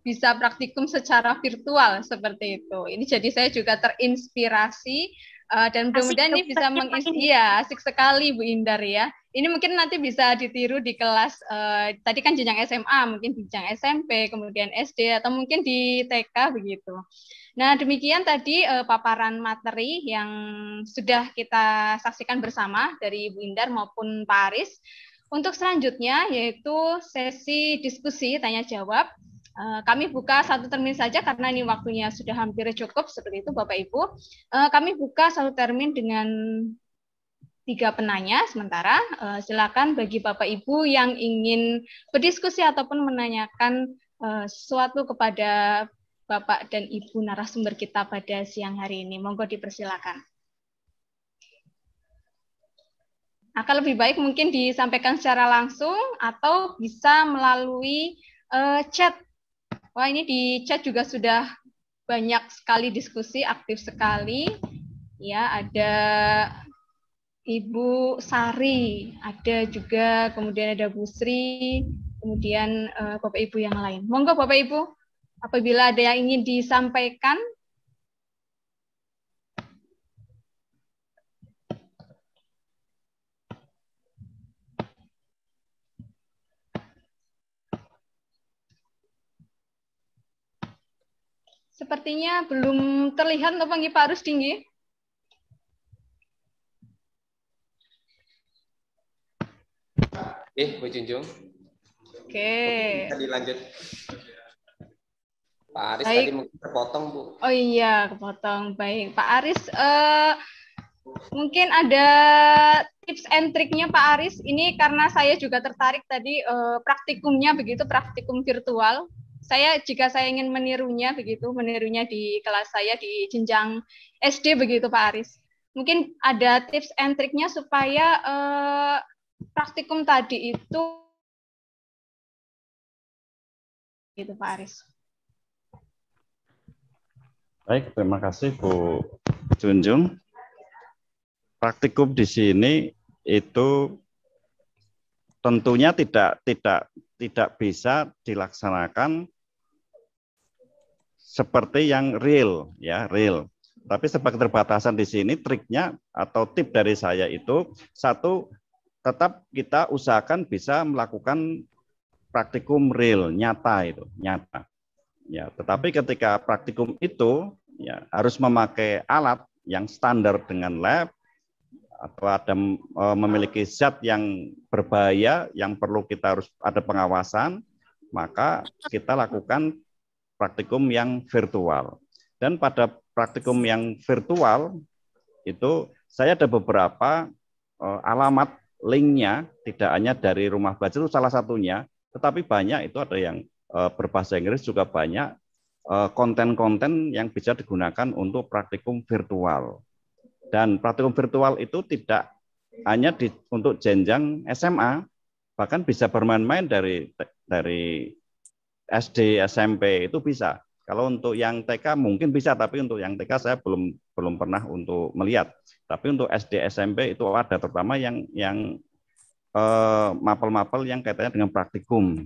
Bisa praktikum secara virtual seperti itu. Ini jadi saya juga terinspirasi. Dan mudah-mudahan ini bisa asik sekali Bu Indar ya. Ini mungkin nanti bisa ditiru di kelas, tadi kan jenjang SMA, mungkin di jenjang SMP, kemudian SD, atau mungkin di TK begitu. Nah demikian tadi paparan materi yang sudah kita saksikan bersama dari Bu Indar maupun Pak Aris. Untuk selanjutnya yaitu sesi diskusi tanya-jawab. Kami buka satu termin saja karena ini waktunya sudah hampir cukup, seperti itu Bapak Ibu. Kami buka satu termin dengan 3 penanya sementara. Silakan bagi Bapak Ibu yang ingin berdiskusi ataupun menanyakan sesuatu kepada Bapak dan Ibu narasumber kita pada siang hari ini. Monggo dipersilakan. Akan lebih baik mungkin disampaikan secara langsung atau bisa melalui chat. Wah, ini di chat juga sudah banyak sekali diskusi, aktif sekali. Ya, ada Ibu Sari, ada juga, kemudian ada Bu Sri, kemudian Bapak Ibu yang lain. Monggo Bapak Ibu, apabila ada yang ingin disampaikan. Sepertinya belum terlihat loh Pak Rusdi. Bu Junjung. Oke. Bisa dilanjut. Pak Aris Baik. tadi mungkin terpotong, Bu. Oh iya, kepotong. Baik, Pak Aris, mungkin ada tips and triknya Pak Aris. Ini karena saya juga tertarik tadi praktikumnya begitu, praktikum virtual. Jika saya ingin menirunya begitu, menirunya di kelas saya di jenjang SD begitu Pak Aris. Mungkin ada tips and triknya supaya praktikum tadi itu gitu Pak Aris. Baik, terima kasih Bu Junjung. Praktikum di sini itu tentunya tidak bisa dilaksanakan seperti yang real, ya real. Tapi sebagai keterbatasan di sini, triknya atau tip dari saya itu, satu, tetap kita usahakan bisa melakukan praktikum real, nyata itu, nyata. Ya, tetapi ketika praktikum itu ya harus memakai alat yang standar dengan lab atau ada memiliki zat yang berbahaya yang perlu kita harus ada pengawasan, maka kita lakukan praktikum yang virtual. Dan pada praktikum yang virtual itu saya ada beberapa alamat linknya, tidak hanya dari Rumah Belajar itu salah satunya, tetapi banyak itu ada yang berbahasa Inggris, juga banyak konten-konten yang bisa digunakan untuk praktikum virtual. Dan praktikum virtual itu tidak hanya untuk jenjang SMA, bahkan bisa bermain-main dari SD, SMP itu bisa. Kalau untuk yang TK mungkin bisa, tapi untuk yang TK saya belum pernah untuk melihat. Tapi untuk SD, SMP itu ada, terutama yang mapel-mapel yang kaitannya dengan praktikum.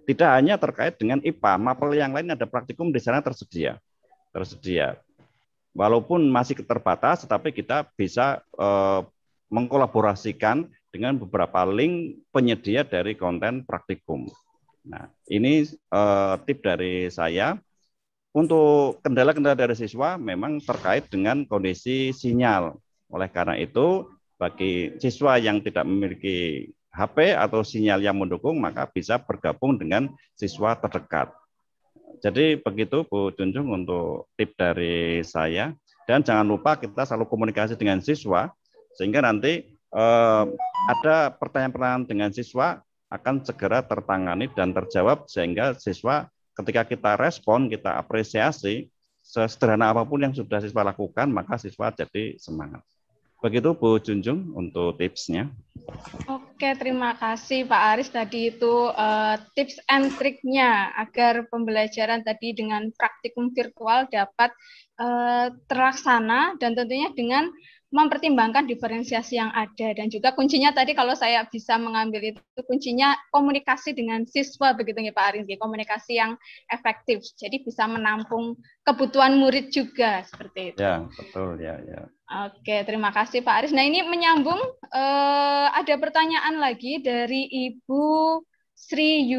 Tidak hanya terkait dengan IPA, mapel yang lain ada praktikum di sana tersedia. Walaupun masih terbatas, tetapi kita bisa mengkolaborasikan dengan beberapa link penyedia dari konten praktikum. Nah, ini tip dari saya. Untuk kendala-kendala dari siswa memang terkait dengan kondisi sinyal. Oleh karena itu, bagi siswa yang tidak memiliki HP atau sinyal yang mendukung, maka bisa bergabung dengan siswa terdekat. Jadi begitu Bu Junjung untuk tip dari saya. Dan jangan lupa kita selalu komunikasi dengan siswa, sehingga nanti ada pertanyaan-pertanyaan dengan siswa akan segera tertangani dan terjawab, sehingga siswa ketika kita respon, kita apresiasi, sesederhana apapun yang sudah siswa lakukan, maka siswa jadi semangat. Begitu Bu Junjung untuk tipsnya. Oke, terima kasih Pak Aris. Tadi itu tips and triknya agar pembelajaran tadi dengan praktikum virtual dapat terlaksana, dan tentunya dengan mempertimbangkan diferensiasi yang ada. Dan juga kuncinya tadi kalau saya bisa mengambil itu, kuncinya komunikasi dengan siswa, begitu ya Pak Aris, komunikasi yang efektif. Jadi bisa menampung kebutuhan murid juga, seperti itu. Ya, betul ya. Oke, terima kasih Pak Aris. Nah, ini menyambung, ada pertanyaan lagi dari Ibu Sri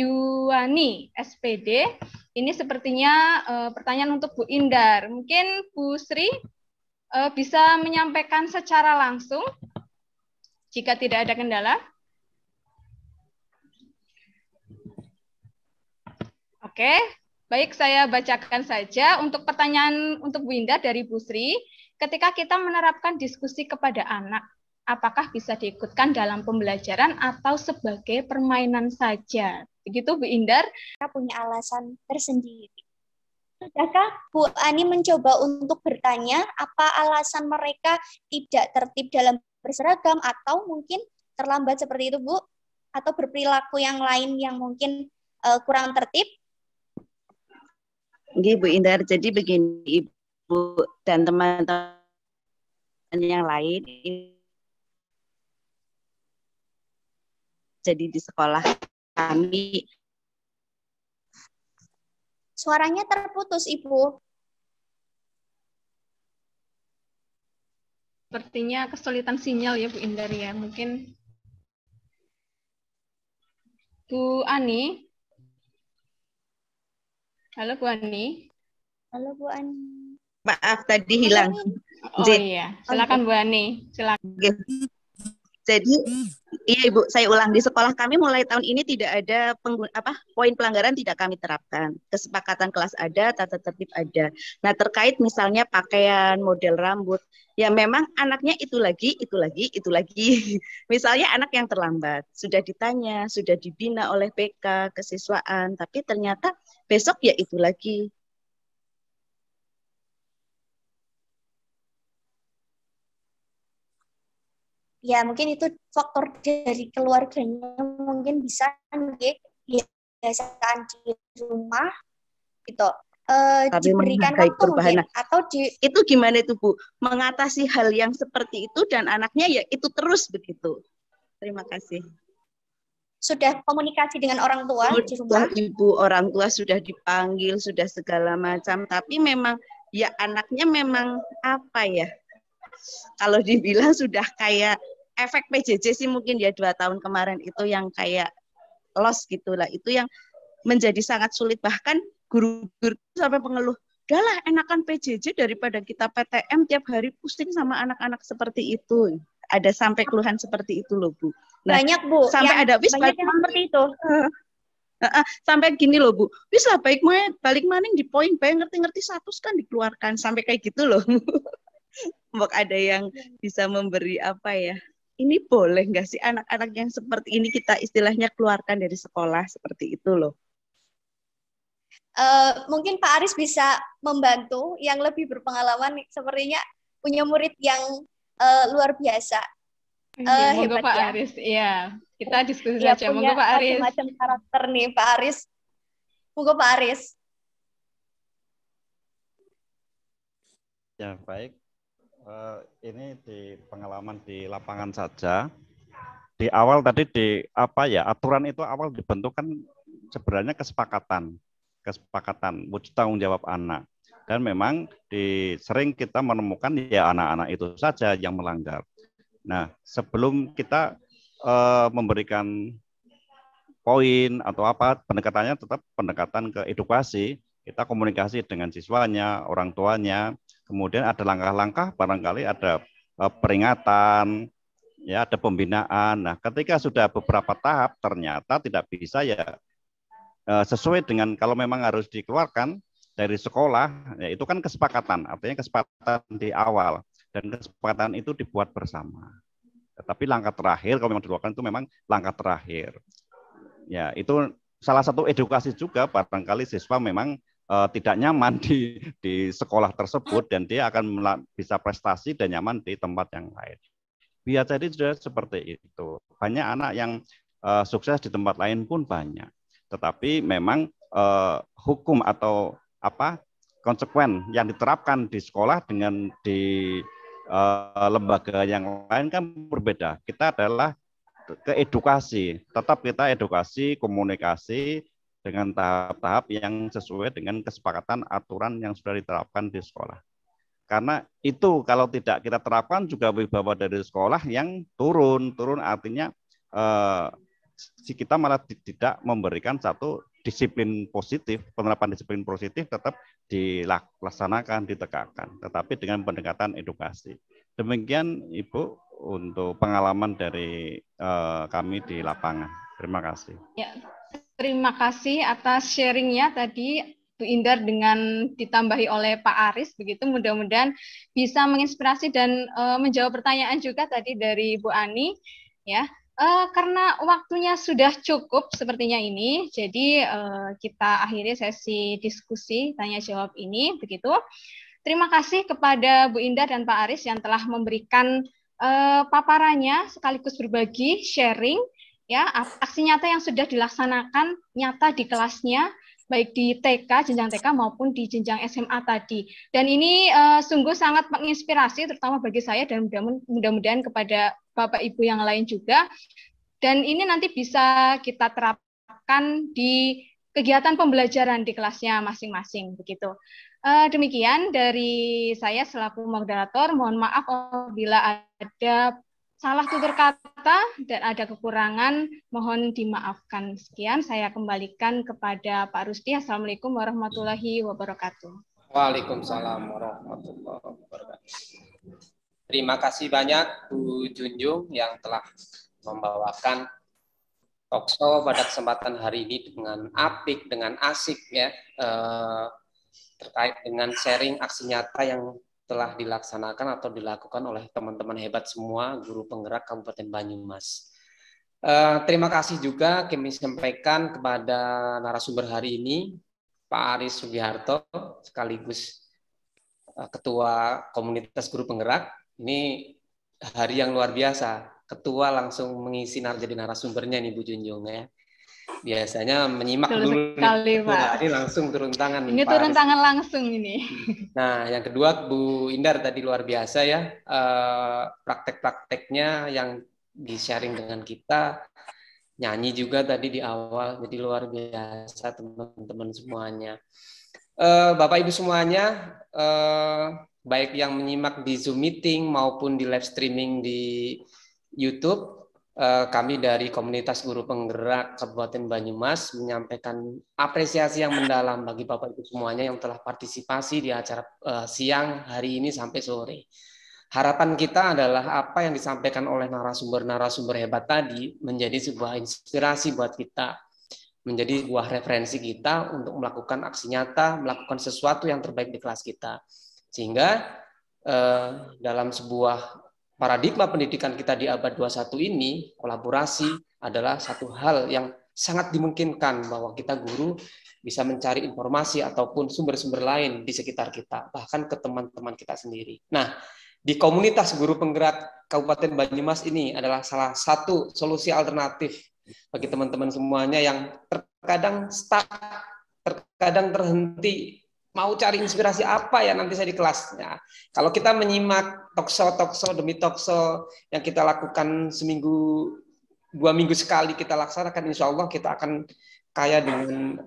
Yuwani SPD. Ini sepertinya pertanyaan untuk Bu Indar. Mungkin Bu Sri bisa menyampaikan secara langsung jika tidak ada kendala. Oke, baik, saya bacakan saja untuk pertanyaan untuk Bu Indar dari Bu Sri. Ketika kita menerapkan diskusi kepada anak, apakah bisa diikutkan dalam pembelajaran atau sebagai permainan saja? Begitu Bu Indar. Kita punya alasan tersendiri. Sudahkah Bu Ani mencoba untuk bertanya apa alasan mereka tidak tertib dalam berseragam, atau mungkin terlambat seperti itu Bu? Atau berperilaku yang lain yang mungkin kurang tertib? Oke, Bu Indar, jadi begini Ibu dan teman-teman yang lain, jadi di sekolah kami. Suaranya terputus, Ibu. Sepertinya kesulitan sinyal ya Bu Indar ya, mungkin. Bu Ani. Halo Bu Ani. Halo Bu Ani. Maaf, tadi hilang. Oh iya, silakan Bu Ani. Silakan. Jadi, iya Ibu, saya ulang, di sekolah kami mulai tahun ini tidak ada poin pelanggaran tidak kami terapkan. Kesepakatan kelas ada, tata tertib ada. Nah, terkait misalnya pakaian, model rambut, ya memang anaknya itu lagi. Misalnya anak yang terlambat, sudah ditanya, sudah dibina oleh BK, kesiswaan, tapi ternyata besok ya itu lagi. Ya, mungkin itu faktor dari keluarganya, mungkin bisa biasaan di rumah gitu. Diberikan waktu mungkin, atau itu gimana itu Bu? Mengatasi hal yang seperti itu dan anaknya ya itu terus begitu. Terima kasih. Sudah komunikasi dengan orang tua di rumah? Ibu, orang tua sudah dipanggil, sudah segala macam, tapi memang ya anaknya memang apa ya? Kalau dibilang sudah kayak efek PJJ sih mungkin ya 2 tahun kemarin itu yang kayak lost gitulah, itu yang menjadi sangat sulit, bahkan guru-guru sampai pengeluh, udahlah enakan PJJ daripada kita PTM tiap hari pusing sama anak-anak seperti itu. Ada sampai keluhan seperti itu loh Bu. Nah, banyak Bu, sampai ada banyak yang seperti itu. Sampai gini loh Bu, wis lah balik maning di poin bae ngerti-ngerti status kan dikeluarkan sampai kayak gitu loh. Mbok ada yang bisa memberi apa ya? Ini boleh nggak sih anak-anak yang seperti ini kita istilahnya keluarkan dari sekolah seperti itu loh? Mungkin Pak Aris bisa membantu yang lebih berpengalaman, sepertinya punya murid yang luar biasa. Monggo Hebat Pak ya. Aris, iya. Kita diskusi Ya, saja. punya Monggo Pak Aris. macam-macam karakter nih Pak Aris. Monggo Pak Aris. Ya, baik. Ini di pengalaman di lapangan saja. Di awal tadi aturan itu awal dibentuk kan sebenarnya kesepakatan wujud tanggung jawab anak. Dan memang sering kita menemukan ya anak-anak itu saja yang melanggar. Nah, sebelum kita memberikan poin atau apa, pendekatannya tetap pendekatan ke edukasi. Kita komunikasi dengan siswanya, orang tuanya, kemudian ada langkah-langkah, barangkali ada peringatan, ya ada pembinaan. Nah, ketika sudah beberapa tahap ternyata tidak bisa ya sesuai dengan kalau memang harus dikeluarkan dari sekolah, ya itu kan kesepakatan, artinya kesepakatan di awal dan kesepakatan itu dibuat bersama. Tetapi langkah terakhir kalau memang dikeluarkan itu memang langkah terakhir. Ya, itu salah satu edukasi juga barangkali siswa memang tidak nyaman di sekolah tersebut dan dia akan bisa prestasi dan nyaman di tempat yang lain. Biasa jadi sudah seperti itu. Banyak anak yang sukses di tempat lain pun banyak. Tetapi memang hukum atau konsekuen yang diterapkan di sekolah dengan di lembaga yang lain kan berbeda. Kita adalah ke edukasi, tetap kita edukasi, komunikasi dengan tahap-tahap yang sesuai dengan kesepakatan aturan yang sudah diterapkan di sekolah. Karena itu kalau tidak kita terapkan juga wibawa dari sekolah yang turun artinya kita malah tidak memberikan satu disiplin positif, penerapan disiplin positif tetap dilaksanakan, ditegakkan, tetapi dengan pendekatan edukasi. Demikian Ibu untuk pengalaman dari kami di lapangan. Terima kasih. Ya, terima kasih atas sharingnya tadi Bu Indar dengan ditambahi oleh Pak Aris, begitu mudah-mudahan bisa menginspirasi dan menjawab pertanyaan juga tadi dari Bu Ani, ya. Karena waktunya sudah cukup sepertinya ini, jadi kita akhiri sesi diskusi tanya jawab ini, begitu. Terima kasih kepada Bu Indar dan Pak Aris yang telah memberikan paparannya sekaligus berbagi sharing, ya aksi nyata yang sudah dilaksanakan nyata di kelasnya, baik di TK, jenjang TK maupun di jenjang SMA tadi. Dan ini sungguh sangat menginspirasi, terutama bagi saya dan mudah-mudahan kepada Bapak Ibu yang lain juga. Dan ini nanti bisa kita terapkan di kegiatan pembelajaran di kelasnya masing-masing, begitu. Demikian dari saya selaku moderator. Mohon maaf apabila ada salah tutur kata dan ada kekurangan, mohon dimaafkan. Sekian, saya kembalikan kepada Pak Rusdi. Assalamualaikum warahmatullahi wabarakatuh. Waalaikumsalam warahmatullahi wabarakatuh. Terima kasih banyak Bu Junjung yang telah membawakan talkshow pada kesempatan hari ini dengan apik, dengan asik ya, terkait dengan sharing aksi nyata yang telah dilaksanakan atau dilakukan oleh teman-teman hebat semua guru penggerak Kabupaten Banyumas. Terima kasih juga kami sampaikan kepada narasumber hari ini, Pak Aris Sugiharto, sekaligus Ketua Komunitas Guru Penggerak. Ini hari yang luar biasa. Ketua langsung mengisi jadi narasumbernya nih Bu Junjung ya. Biasanya menyimak dulu sekali, Pak. Ini langsung turun tangan. Ini turun tangan langsung ini. Nah, yang kedua Bu Indar tadi luar biasa ya, praktek-prakteknya yang di-sharing dengan kita, nyanyi juga tadi di awal, jadi luar biasa teman-teman semuanya. Bapak Ibu semuanya, baik yang menyimak di Zoom meeting maupun di live streaming di YouTube, kami dari Komunitas Guru Penggerak Kabupaten Banyumas menyampaikan apresiasi yang mendalam bagi Bapak Ibu semuanya yang telah partisipasi di acara siang hari ini sampai sore. Harapan kita adalah apa yang disampaikan oleh narasumber-narasumber hebat tadi menjadi sebuah inspirasi buat kita menjadi sebuah referensi kita untuk melakukan aksi nyata, melakukan sesuatu yang terbaik di kelas kita. Sehingga dalam sebuah paradigma pendidikan kita di abad 21 ini, kolaborasi adalah satu hal yang sangat dimungkinkan bahwa kita guru bisa mencari informasi ataupun sumber-sumber lain di sekitar kita, bahkan ke teman-teman kita sendiri. Nah, di komunitas guru penggerak Kabupaten Banyumas ini adalah salah satu solusi alternatif bagi teman-teman semuanya yang terkadang stuck, terkadang terhenti, mau cari inspirasi apa ya nanti saya di kelasnya. Kalau kita menyimak talkshow demi talkshow yang kita lakukan seminggu, 2 minggu sekali kita laksanakan, insya Allah kita akan kaya dengan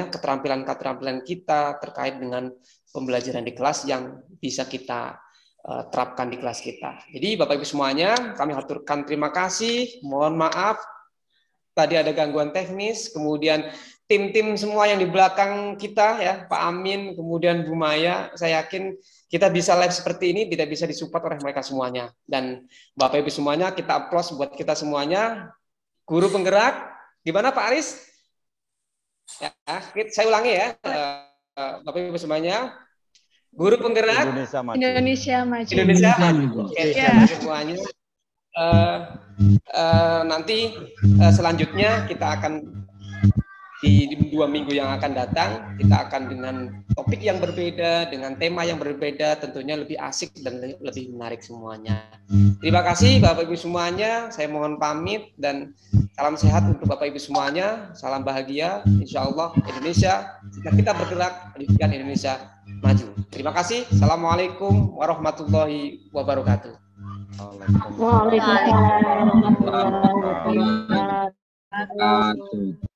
keterampilan-keterampilan kita terkait dengan pembelajaran di kelas yang bisa kita terapkan di kelas kita. Jadi Bapak Ibu semuanya, kami haturkan terima kasih, mohon maaf tadi ada gangguan teknis, kemudian tim-tim semua yang di belakang kita ya, Pak Amin, kemudian Bu Maya, saya yakin kita bisa live seperti ini tidak bisa disupport oleh mereka semuanya. Dan Bapak Ibu semuanya, kita aplaus buat kita semuanya. Guru penggerak, gimana Pak Aris? Ya, saya ulangi ya, Bapak Ibu semuanya. Guru penggerak Indonesia Maju. Indonesia Maju. Oke, semuanya. Nanti selanjutnya kita akan di 2 minggu yang akan datang kita akan dengan topik yang berbeda, dengan tema yang berbeda, tentunya lebih asik dan lebih menarik semuanya. Terima kasih Bapak Ibu semuanya, saya mohon pamit dan salam sehat untuk Bapak Ibu semuanya, salam bahagia, insya Allah Indonesia, jika kita bergerak, pendidikan Indonesia maju. Terima kasih, assalamualaikum warahmatullahi wabarakatuh. Waalaikumsalam warahmatullahi wabarakatuh.